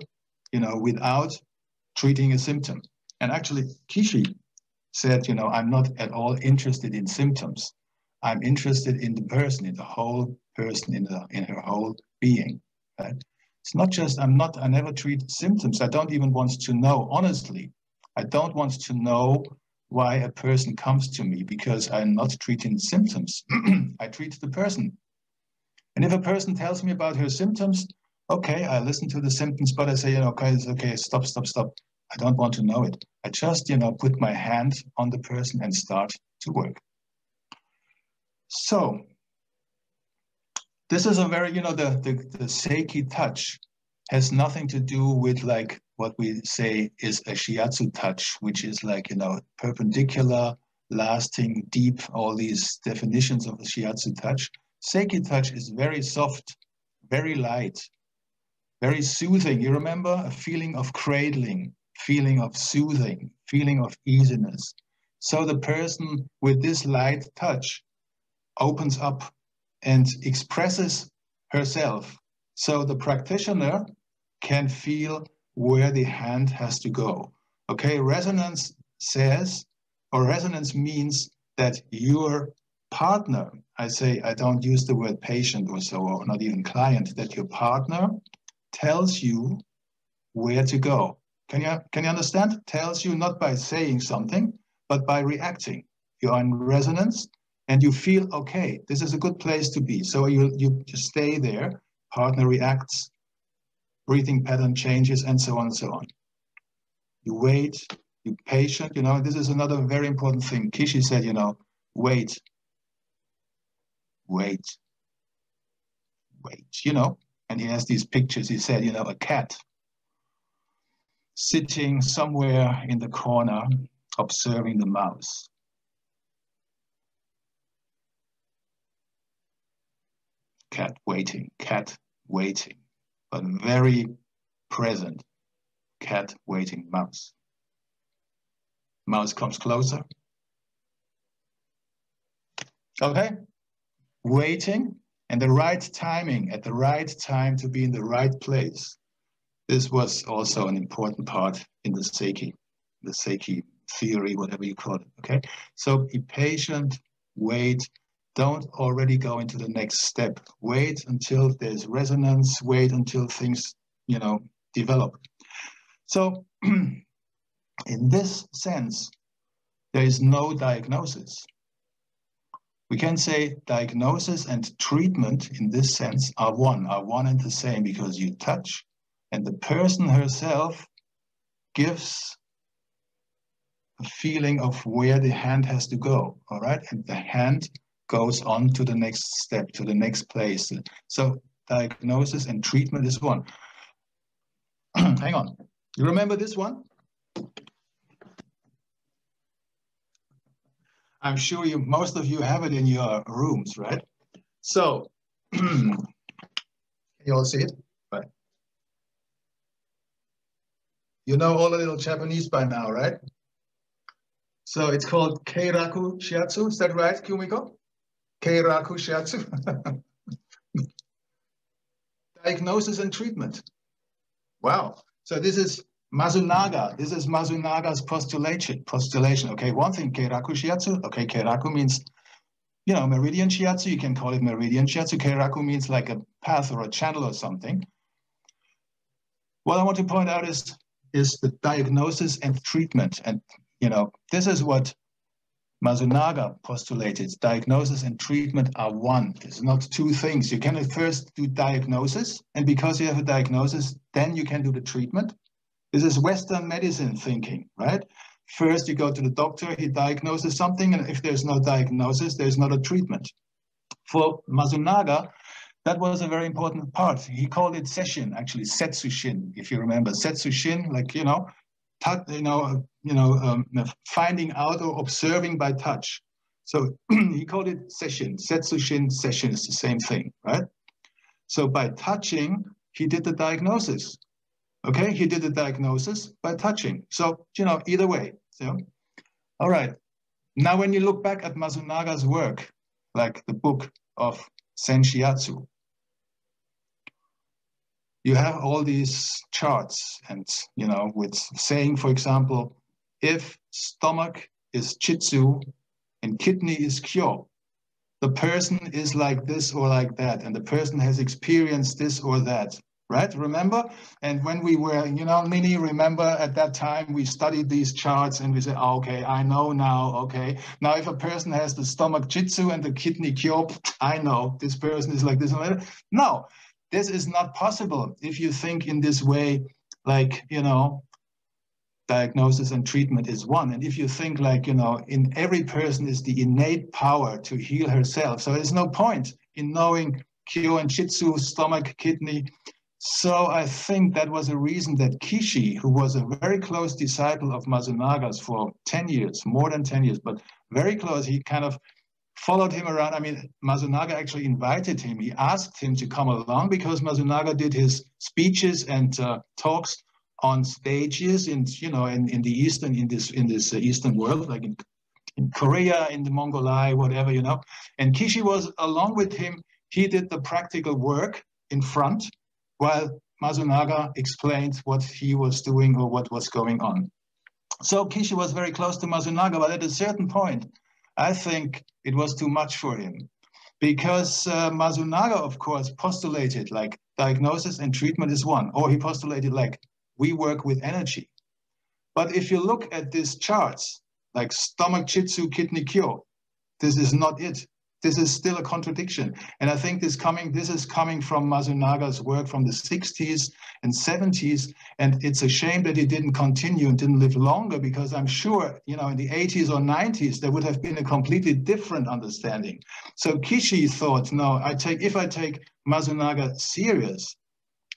A: you know, without treating a symptom. And actually, Kishi said, you know, I'm not at all interested in symptoms. I'm interested in the person, in the whole person, in her whole being. Right? It's not just, I never treat symptoms. I don't even want to know, honestly. I don't want to know why a person comes to me, because I'm not treating symptoms. I treat the person. And if a person tells me about her symptoms, okay, I listen to the symptoms, but I say, you know, okay, it's okay, stop. I don't want to know it. I just, you know, put my hand on the person and start to work. So this is a very, you know, the Seiki touch has nothing to do with like what we say is a Shiatsu touch, which is like, you know, perpendicular, lasting, deep, all these definitions of the Shiatsu touch. Seiki touch is very soft, very light, very soothing. You remember a feeling of cradling, feeling of soothing, feeling of easiness. So the person with this light touch opens up and expresses herself. So the practitioner can feel where the hand has to go. Okay, resonance says, or resonance means that your partner, I say, I don't use the word patient or so, or not even client, that your partner tells you where to go. Can you understand? Tells you not by saying something, but by reacting. You're in resonance and you feel, okay, this is a good place to be. So you just stay there, partner reacts, breathing pattern changes, and so on and so on. You wait, you're patient, you know, this is another very important thing. Kishi said, you know, wait, you know, and he has these pictures. He said, you know, a cat sitting somewhere in the corner, observing the mouse. Cat waiting, but very present. Cat waiting, mouse. Mouse comes closer. Okay, waiting and the right timing, at the right time to be in the right place. This was also an important part in the Seiki theory, whatever you call it, okay? So be patient, wait, don't already go into the next step. Wait until there's resonance, wait until things, you know, develop. So in this sense, there is no diagnosis. We can say diagnosis and treatment in this sense are one and the same, because you touch and the person herself gives a feeling of where the hand has to go, all right? And the hand goes on to the next step, to the next place. So diagnosis and treatment is one. Hang on, you remember this one? I'm sure most of you have it in your rooms, right? So, you all see it? Right. You know all the little Japanese by now, right? So it's called Keraku Shiatsu, is that right, Kumiko? Keraku Shiatsu. Diagnosis and treatment. Wow. So this is Masunaga. This is Masunaga's postulation. Okay, one thing, Keraku Shiatsu. Okay, Keraku means, you know, meridian Shiatsu. You can call it meridian Shiatsu. Keraku means like a path or a channel or something. What I want to point out is the diagnosis and treatment. And, you know, this is what Masunaga postulated. Diagnosis and treatment are one. It's not two things. You can first do diagnosis, and because you have a diagnosis, then you can do the treatment. This is Western medicine thinking, right? First, you go to the doctor, he diagnoses something, and if there's no diagnosis, there's not a treatment. For Masunaga, that was a very important part. He called it session, actually, setsushin, if you remember. Setsushin, like, you know, finding out or observing by touch. So he called it session. Setsushin, session is the same thing, right? So by touching, he did the diagnosis. Okay, he did the diagnosis by touching. So, you know, either way. So, all right. Now, when you look back at Masunaga's work, like the book of Sen Shiatsu, you have all these charts and, you know, with saying, for example, if stomach is chitsu and kidney is kyo, the person is like this or like that, and the person has experienced this or that. Right, remember? And when we were, you know, Mini, remember at that time we studied these charts and we said, oh, okay, I know now, okay. Now if a person has the stomach jitsu and the kidney kyo, I know this person is like this and like that. No, this is not possible if you think in this way, like, you know, diagnosis and treatment is one. And if you think like, you know, in every person is the innate power to heal herself. So there's no point in knowing kyo and jitsu, stomach, kidney. So I think that was a reason that Kishi, who was a very close disciple of Masunaga's for 10 years, more than 10 years, but very close, he kind of followed him around. I mean, Masunaga actually invited him. He asked him to come along because Masunaga did his speeches and talks on stages in, you know, in the Eastern, in this Eastern world, like in Korea, in the Mongolai, whatever, you know. And Kishi was along with him. He did the practical work in front, while Masunaga explained what he was doing or what was going on. So Kishi was very close to Masunaga, but at a certain point, I think it was too much for him. Because Masunaga, of course, postulated like diagnosis and treatment is one, or he postulated like we work with energy. But if you look at these charts, like stomach jitsu, kidney kyo, this is not it. This is still a contradiction. And I think this is coming from Masunaga's work from the 60s and 70s. And it's a shame that he didn't continue and didn't live longer, because I'm sure, you know, in the 80s or 90s, there would have been a completely different understanding. So Kishi thought, no, if I take Masunaga serious,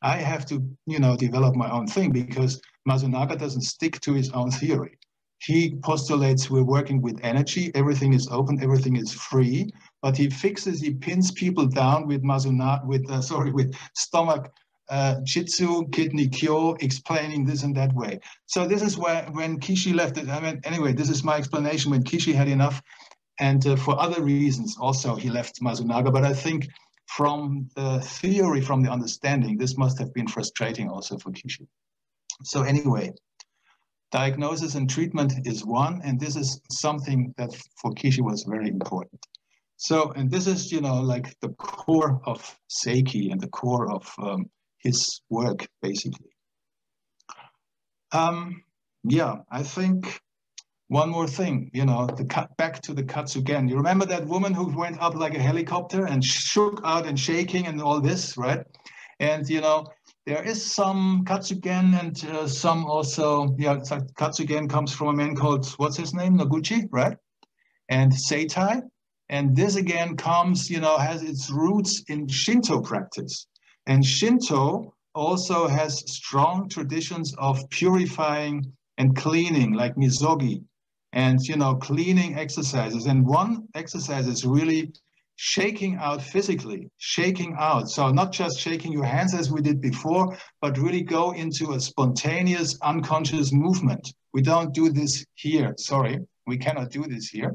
A: I have to, you know, develop my own thing, because Masunaga doesn't stick to his own theory. He postulates we're working with energy, everything is open, everything is free, but he pins people down with with stomach jitsu, kidney kyo, explaining this and that way. So this is where, when Kishi left it, I mean, anyway, this is my explanation. When Kishi had enough, and for other reasons also, he left Masunaga. But I think from the theory, from the understanding, this must have been frustrating also for Kishi. So anyway, diagnosis and treatment is one, and this is something that for Kishi was very important. So, and this is, you know, like the core of Sei-Ki and the core of his work, basically. Yeah, I think one more thing, you know, back to the Katsugen. You remember that woman who went up like a helicopter and shook out and shaking and all this, right? And, you know, there is some Katsugen and some also, yeah, Katsugen comes from a man called, what's his name? Noguchi, right? And Seitai. And this again comes, you know, has its roots in Shinto practice. And Shinto also has strong traditions of purifying and cleaning, like misogi, and, you know, cleaning exercises. And one exercise is really shaking out physically, shaking out. So not just shaking your hands as we did before, but really go into a spontaneous, unconscious movement. We don't do this here. Sorry, we cannot do this here.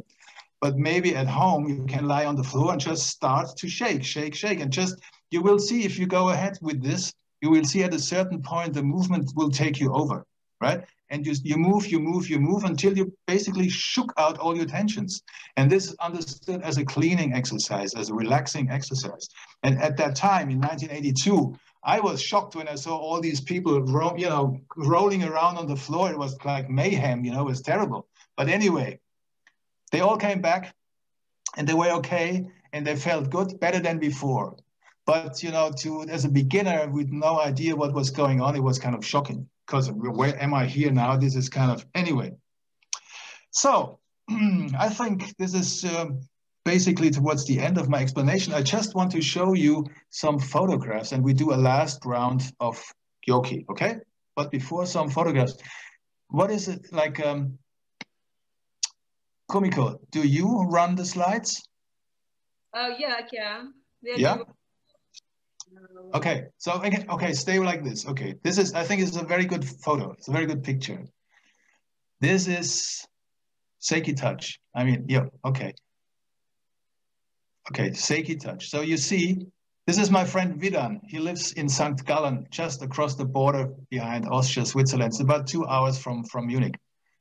A: But maybe at home, you can lie on the floor and just start to shake, shake, shake. And just, you will see, if you go ahead with this, you will see at a certain point, the movement will take you over, right? And you move until you basically shook out all your tensions. And this is understood as a cleaning exercise, as a relaxing exercise. And at that time, in 1982, I was shocked when I saw all these people, you know, rolling around on the floor. It was like mayhem, you know, it was terrible. But anyway, they all came back and they were okay and they felt good, better than before. But, you know, as a beginner with no idea what was going on, it was kind of shocking, because where am I here now? This is kind of, anyway. So I think this is basically towards the end of my explanation. I just want to show you some photographs, and we do a last round of Gyoki, okay? But before some photographs, what is it like? Kumiko, do you run the slides?
B: Yeah, I can.
A: Yeah? Okay, so, okay, stay like this. Okay, this is, I think it's a very good photo. It's a very good picture. This is Seiki touch. I mean, yeah, okay. Okay, Seiki touch. So you see, this is my friend Vidan. He lives in St. Gallen, just across the border behind Austria, Switzerland. It's about 2 hours from Munich.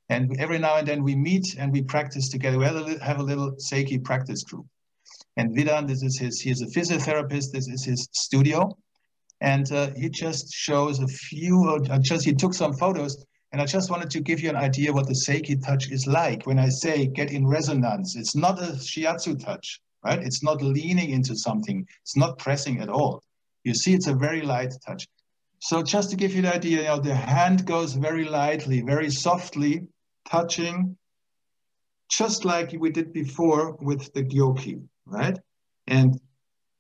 A: And every now and then we meet and we practice together. We have a little Seiki practice group. And Vidan, he's a physiotherapist. This is his studio. And he just shows he took some photos. And I just wanted to give you an idea what the Seiki touch is like. When I say get in resonance, it's not a Shiatsu touch, right? It's not leaning into something. It's not pressing at all. You see, it's a very light touch. So just to give you the idea, you know, the hand goes very lightly, very softly, touching, just like we did before with the Gyoki, right? And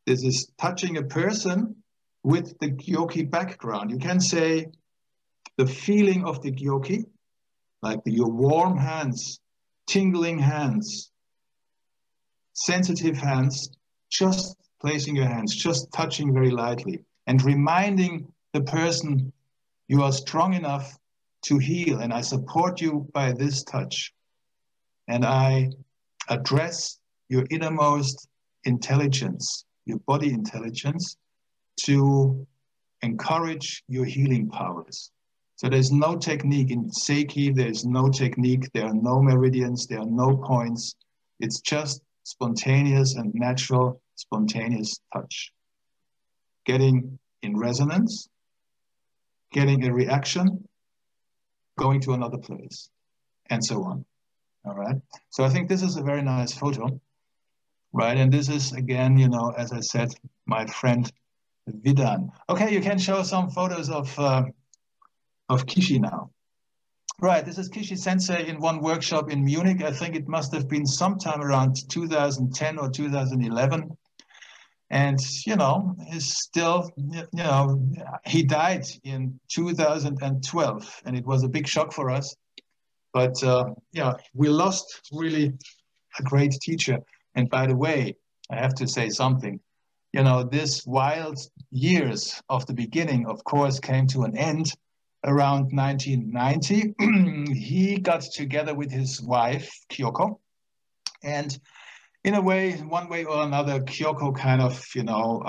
A: this is touching a person with the Gyoki background. You can say the feeling of the Gyoki, like your warm hands, tingling hands, sensitive hands, just placing your hands, just touching very lightly and reminding the person you are strong enough to heal, and I support you by this touch. And I address your innermost intelligence, your body intelligence, to encourage your healing powers. So there's no technique in Sei-Ki, there's no technique, there are no meridians, there are no points. It's just spontaneous and natural spontaneous touch. Getting in resonance, getting a reaction, going to another place, and so on. All right. So I think this is a very nice photo, right? And this is, again, you know, as I said, my friend Vidan. Okay, you can show some photos of Kishi now. Right, this is Kishi Sensei in one workshop in Munich. I think it must have been sometime around 2010 or 2011. And, you know, he's still, you know, he died in 2012, and it was a big shock for us. But, yeah, we lost really a great teacher. And by the way, I have to say something. You know, this wild years of the beginning, of course, came to an end around 1990. He got together with his wife, Kyoko, and in a way, one way or another, Kyoko kind of, you know,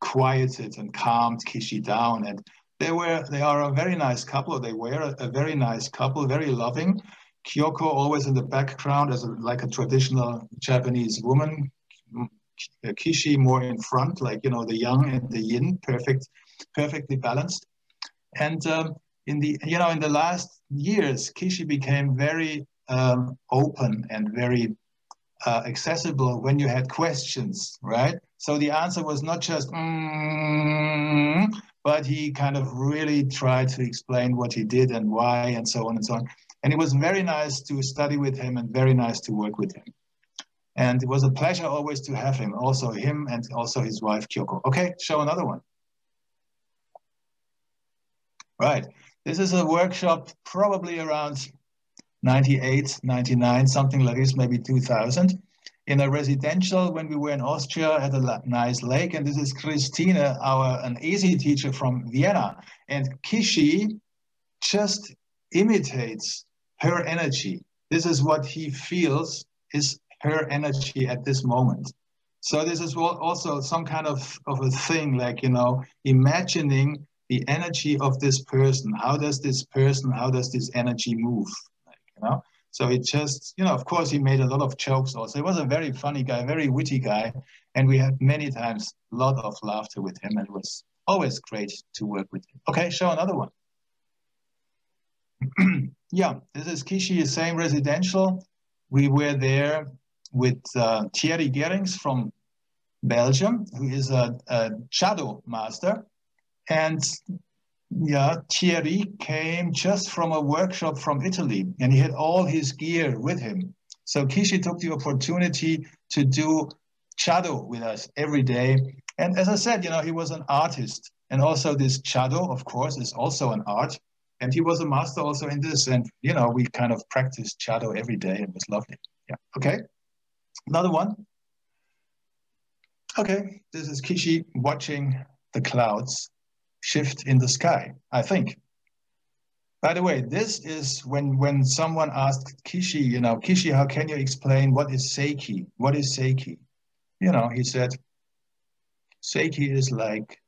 A: quieted and calmed Kishi down. And they are a very nice couple. They were a very nice couple, very loving. Kyoko always in the background as like a traditional Japanese woman. Kishi more in front, like, you know, the yang and the yin, perfectly balanced. And in the last years, Kishi became very open and very accessible when you had questions, right? So the answer was not just, but he kind of really tried to explain what he did and why and so on and so on. And it was very nice to study with him and very nice to work with him. And it was a pleasure always to have him, also him and also his wife, Kyoko. Okay, show another one. Right, this is a workshop probably around 98, 99, something like this, maybe 2000, in a residential when we were in Austria at a nice lake. And this is Christine, an easy teacher from Vienna. And Kishi just imitates her energy. This is what he feels is her energy at this moment. So this is also some kind of a thing, like, you know, imagining the energy of this person. How does this energy move? You know? So it just, you know, of course, he made a lot of jokes also. He was a very funny guy, very witty guy. And we had many times a lot of laughter with him. And it was always great to work with him. Okay, show another one. Yeah, this is Kishi, same residential. We were there with Thierry Gerings from Belgium, who is a shadow master. And yeah, Thierry came just from a workshop from Italy, and he had all his gear with him. So Kishi took the opportunity to do shadow with us every day. And as I said, you know, he was an artist. And also this shadow, of course, is also an art. And he was a master also in this. And, you know, we kind of practiced shadow every day. It was lovely. Yeah, okay. Another one. Okay, this is Kishi watching the clouds shift in the sky, I think. By the way, this is when someone asked Kishi, you know, Kishi, how can you explain what is Seiki? What is Seiki? You know, he said, Seiki is like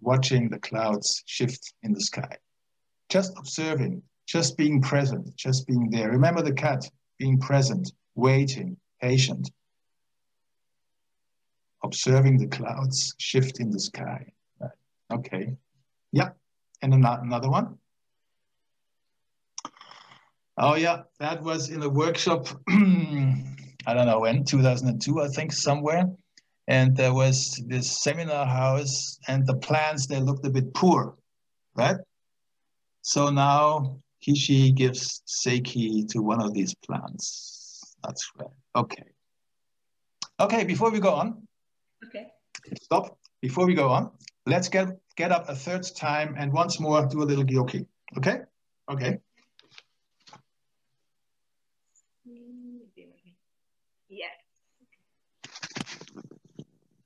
A: watching the clouds shift in the sky. Just observing, just being present, just being there. Remember the cat, being present, waiting, patient. Observing the clouds shift in the sky. Right. Okay. Yeah. And another one. Oh, yeah. That was in a workshop, I don't know when, 2002, I think, somewhere. And there was this seminar house, and the plants, they looked a bit poor, right? So now Kishi gives Seiki to one of these plants. That's right. Okay. Okay, before we go on.
B: Okay.
A: Stop. Before we go on, let's get up a third time and once more do a little Gyoki. Okay? Okay.
B: Yes.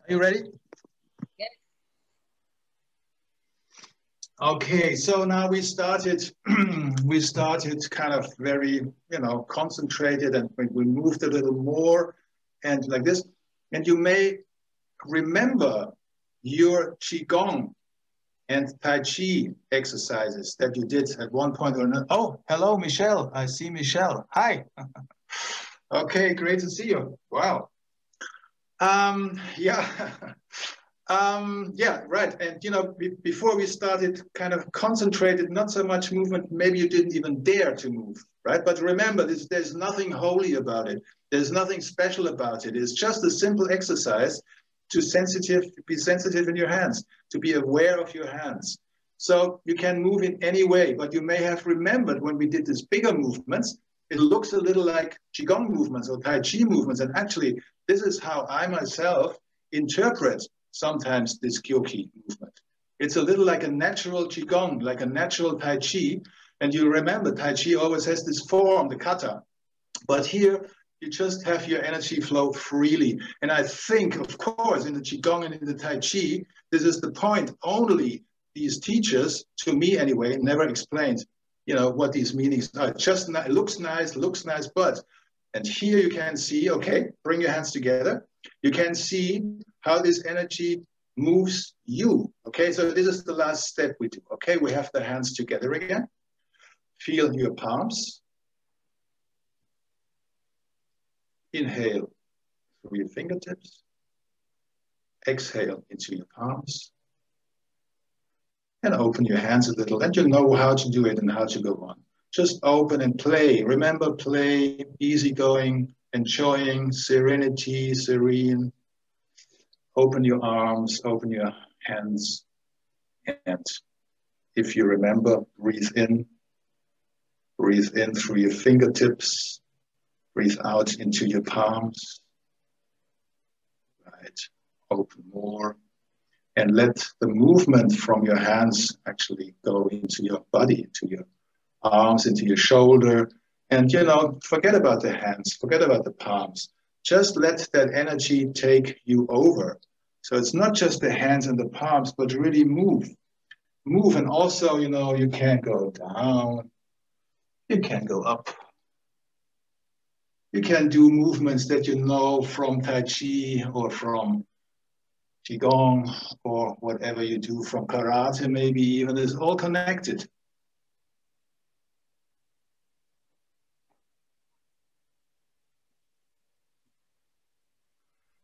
A: Are you ready?
B: Yes.
A: Okay, so now we started kind of very, you know, concentrated, and we moved a little more and like this. And you may remember your Qigong and Tai Chi exercises that you did at one point or another. Oh, hello, Michelle. I see Michelle. Hi. Okay, great to see you. Wow. Yeah. Yeah, right. And, you know, before we started kind of concentrated, not so much movement, maybe you didn't even dare to move, right? But remember, there's nothing holy about it. There's nothing special about it. It's just a simple exercise to be sensitive in your hands, to be aware of your hands. So you can move in any way, but you may have remembered when we did these bigger movements, it looks a little like Qigong movements or Tai Chi movements. And actually, this is how I myself interpret sometimes this Gyoki movement. It's a little like a natural Qigong, like a natural Tai Chi. And you remember, Tai Chi always has this form, the kata. But here, you just have your energy flow freely. And I think, of course, in the Qigong and in the Tai Chi, this is the point. Only these teachers, to me anyway, never explained, you know, what these meanings are. Just it looks nice, but, and here you can see, okay, bring your hands together. You can see how this energy moves you. Okay, so this is the last step we do. Okay, we have the hands together again. Feel your palms. Inhale through your fingertips. Exhale into your palms. And open your hands a little. And you know how to do it and how to go on. Just open and play. Remember, play, easygoing, enjoying, serenity, serene. Open your arms, open your hands. And if you remember, breathe in. Breathe in through your fingertips. Breathe out into your palms. Right. Open more. And let the movement from your hands actually go into your body, into your arms, into your shoulder. And, you know, forget about the hands, forget about the palms. Just let that energy take you over. So it's not just the hands and the palms, but really move. Move. And also, you know, you can't go down. You can go up. You can do movements that you know from Tai Chi or from Qigong or whatever you do from karate, maybe even. It's all connected.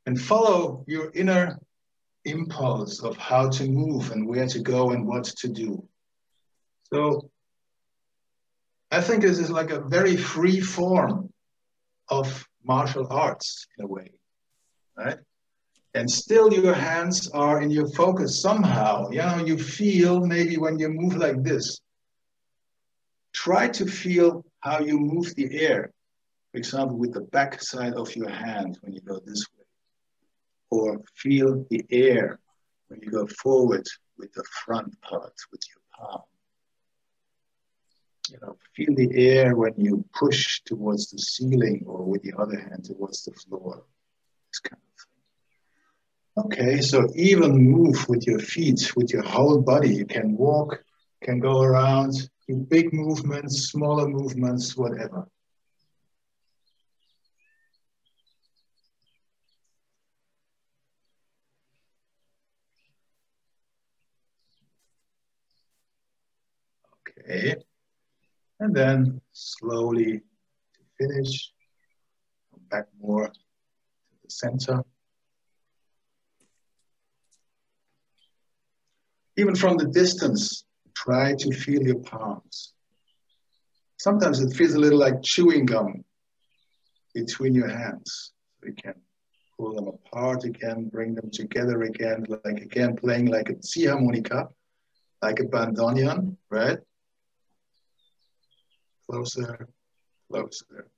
A: And follow your inner impulse of how to move and where to go and what to do. So I think this is like a very free form of martial arts in a way, right? And still your hands are in your focus somehow. You know, you feel maybe when you move like this, try to feel how you move the air. For example, with the back side of your hand when you go this way. Or feel the air when you go forward with the front part, with your palm. You know, feel the air when you push towards the ceiling or with the other hand towards the floor. This kind of thing. Okay, so even move with your feet, with your whole body. You can walk, can go around, do big movements, smaller movements, whatever. Okay. And then slowly to finish, come back more to the center. Even from the distance, try to feel your palms. Sometimes it feels a little like chewing gum between your hands. So you can pull them apart again, bring them together again, like again playing like a ziehharmonika, like a bandoneon, right? Closer, closer.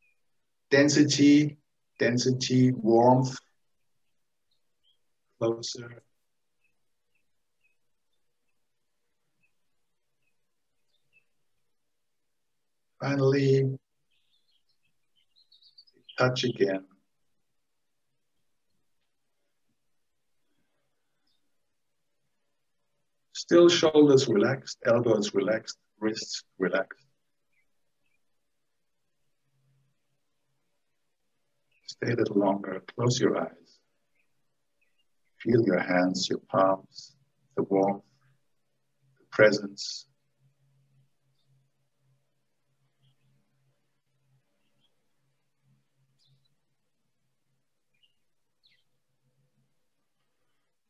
A: Density, density, warmth. Closer. Finally, touch again. Still shoulders relaxed, elbows relaxed, wrists relaxed. Stay a little longer, close your eyes. Feel your hands, your palms, the warmth, the presence.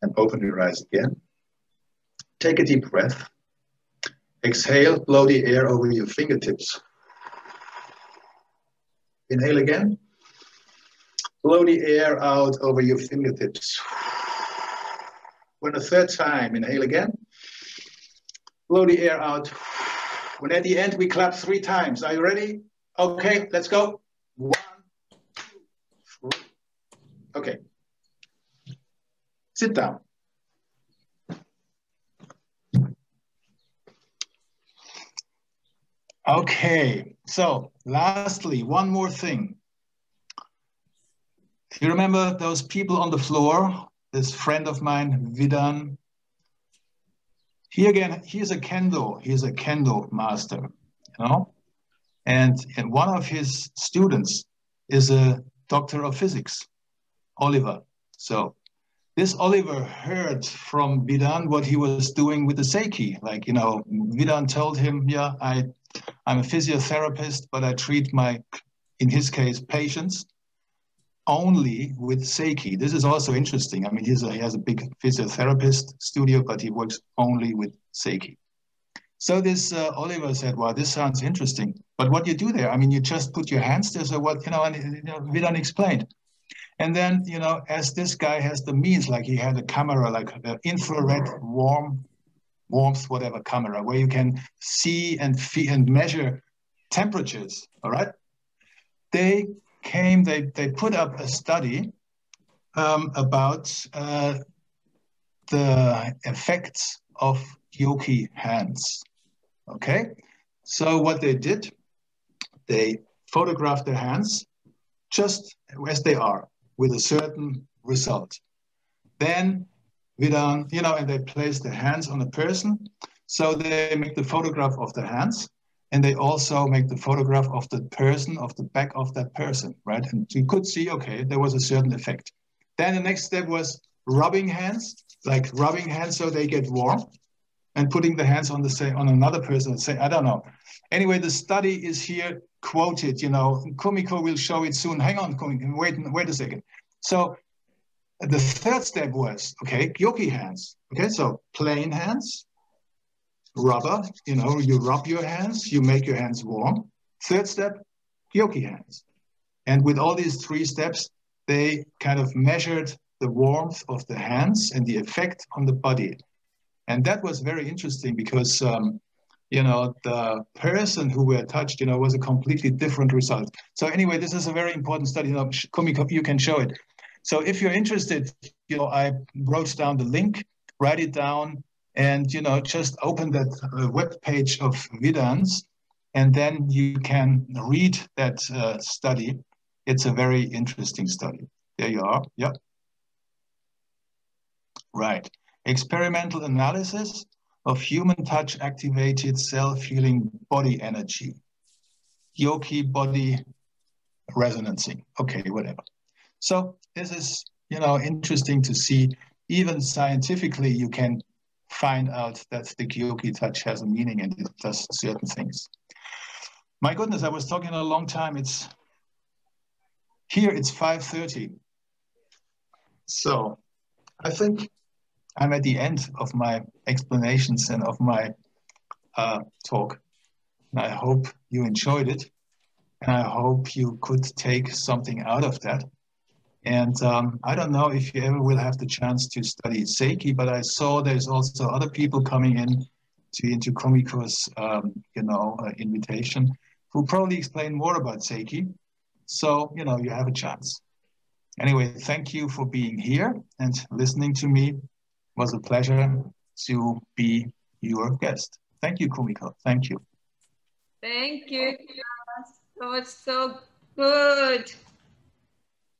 A: And open your eyes again. Take a deep breath. Exhale, blow the air over your fingertips. Inhale again. Blow the air out over your fingertips. For the third time, inhale again. Blow the air out. When at the end, we clap 3 times. Are you ready? Okay, let's go. 1, 2, 3. Okay. Sit down. Okay, so lastly, one more thing. You remember those people on the floor? This friend of mine, Vidan. Here again, he's a kendo. He's a kendo master, you know? And one of his students is a doctor of physics, Oliver. So this Oliver heard from Vidan what he was doing with the Seiki. Like, you know, Vidan told him, yeah, I'm a physiotherapist, but I treat my, in his case, patients only with Seiki. This is also interesting. I mean, he has a big physiotherapist studio, but he works only with Seiki. So this Oliver said, well, this sounds interesting, but what you do there, I mean, you just put your hands there, so what, you know, and you know, Vidan explained. And then, you know, as this guy has the means, like he had a camera, like an infrared warmth, whatever camera, where you can see and feel and measure temperatures, all right? They put up a study about the effects of Gyoki hands, okay? So what they did, they photographed their hands just as they are with a certain result. Then Vidan, you know, and they place the hands on a person. So they make the photograph of the hands, and they also make the photograph of the person, of the back of that person, right? And you could see, okay, there was a certain effect. Then the next step was rubbing hands, like rubbing hands so they get warm, and putting the hands on another person and say, I don't know. Anyway, the study is here quoted, you know, Kumiko will show it soon. Hang on, Kumiko, wait a second. So the third step was, okay, Gyoki hands. Okay, so plain hands, rubber, you know, you rub your hands, you make your hands warm. Third step, Gyoki hands. And with all these 3 steps, they kind of measured the warmth of the hands and the effect on the body. And that was very interesting because, you know, the person who were touched, you know, was a completely different result. So anyway, this is a very important study. You know, Kumiko, you can show it. So if you're interested, you know, I wrote down the link, write it down, and, you know, just open that web page of Vidan's, and then you can read that study. It's a very interesting study. There you are. Yep. Right. Experimental analysis of human touch activated self-healing body energy. Gyoki body resonancing. Okay, whatever. So this is, you know, interesting to see. Even scientifically, you can find out that the Gyoki touch has a meaning and it does certain things. My goodness, I was talking a long time. It's 5:30. So I think I'm at the end of my explanations and of my talk. And I hope you enjoyed it. And I hope you could take something out of that. And I don't know if you ever will have the chance to study Seiki, but I saw there's also other people coming into Kumiko's, you know, invitation who probably explain more about Seiki. So, you know, you have a chance. Anyway, thank you for being here and listening to me. It was a pleasure to be your guest. Thank you, Kumiko. Thank you.
B: Thank you, Klaus. That was so good.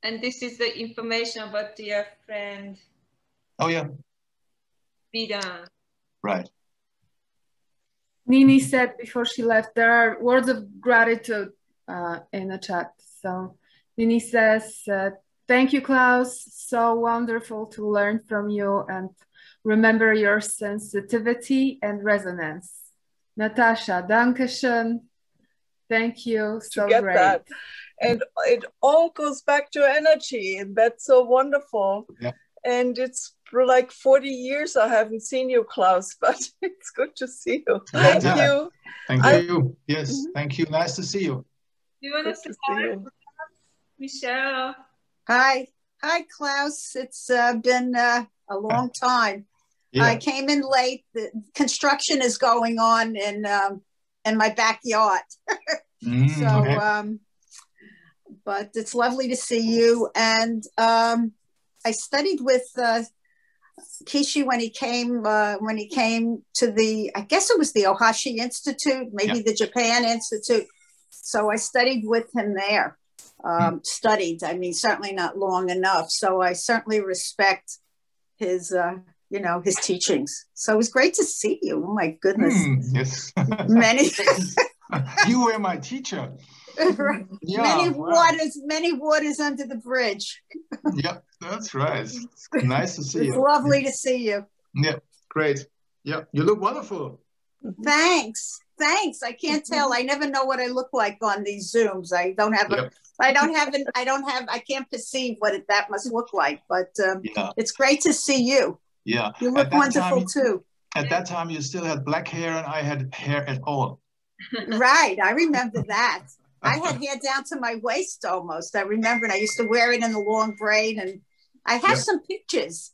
B: And this is the information about your friend.
A: Oh, yeah.
B: Vidan.
A: Right.
C: Nini said before she left, there are words of gratitude in the chat. So Nini says, thank you, Klaus. So wonderful to learn from you and remember your sensitivity and resonance. Natasha, Dankeschön. Thank you. So great.
D: That. And it all goes back to energy, and that's so wonderful.
A: Yeah.
D: And it's for like 40 years I haven't seen you, Klaus, but it's good to see you. Thank you.
A: Thank you. Yes, thank you. Nice to see you.
B: Do you want to say hi, Michelle?
E: Hi. Hi, Klaus. It's been a long time. Yeah. I came in late. The construction is going on in my backyard. Okay. But it's lovely to see you. And I studied with Kishi when he came to the, I guess it was the Ohashi Institute, maybe the Japan Institute. So I studied with him there. Studied, I mean, certainly not long enough. So I certainly respect his, his teachings. So it was great to see you. Oh my goodness.
A: Yes.
E: Many.
A: You were my teacher.
E: Right. Yeah, many waters under the bridge.
A: Yep, that's right. It's nice to see you.
E: It's lovely to see you.
A: Yeah, great. Yeah, you look wonderful.
E: Thanks. I can't tell. I never know what I look like on these Zooms. I can't perceive what that must look like, but it's great to see you.
A: Yeah.
E: You look wonderful too.
A: At that time, you still had black hair and I had hair at all.
E: Right. I remember that. I had hair down to my waist almost. I remember, and I used to wear it in the long braid. And I have some pictures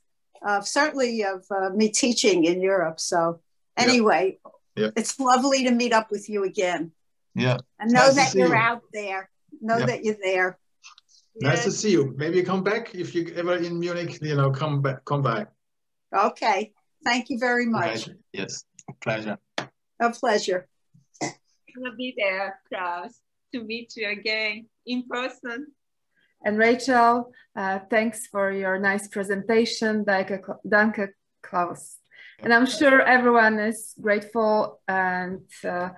E: certainly of me teaching in Europe. So anyway, it's lovely to meet up with you again.
A: Yeah.
E: And know that you're out there. Know that you're there.
A: Nice to see you. Maybe come back if you ever in Munich, come back.
E: Okay. Thank you very much.
A: Right. Yes. Pleasure.
E: A pleasure.
B: I'll be there, Klaus, to meet you again in person.
C: And Rachel, thanks for your nice presentation. Danke, Klaus. And I'm sure everyone is grateful, and I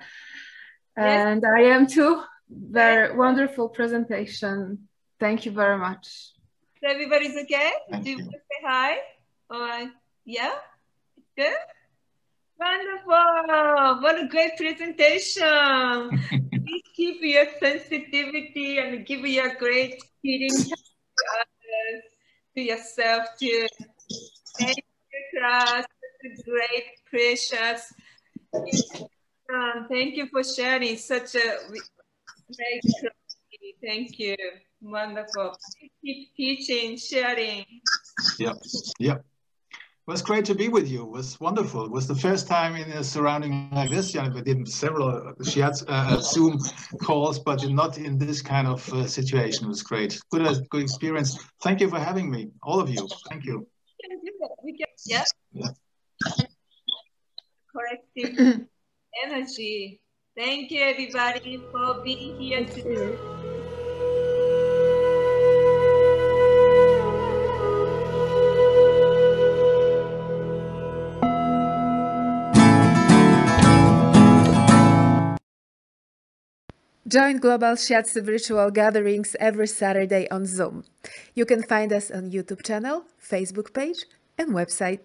C: am too. Very wonderful presentation. Thank you very much.
B: So everybody's okay? Do you want to say hi? Or yeah? Good? Wonderful. What a great presentation. Please keep your sensitivity and give your great healing to others, to yourself too. Thank you, Klaus. Great, precious. Thank you for sharing such a great story. Thank you. Wonderful. Keep teaching, sharing.
A: Yeah. It was great to be with you. It was wonderful. It was the first time in a surrounding like this. We did several Zoom calls, but not in this kind of situation. It was great. Good experience. Thank you for having me, all of you. Thank you.
B: We can do that. We can, yeah. Collective energy. Thank you, everybody, for being here today.
F: Join Global Shiatsu virtual gatherings every Saturday on Zoom. You can find us on YouTube channel, Facebook page, and website.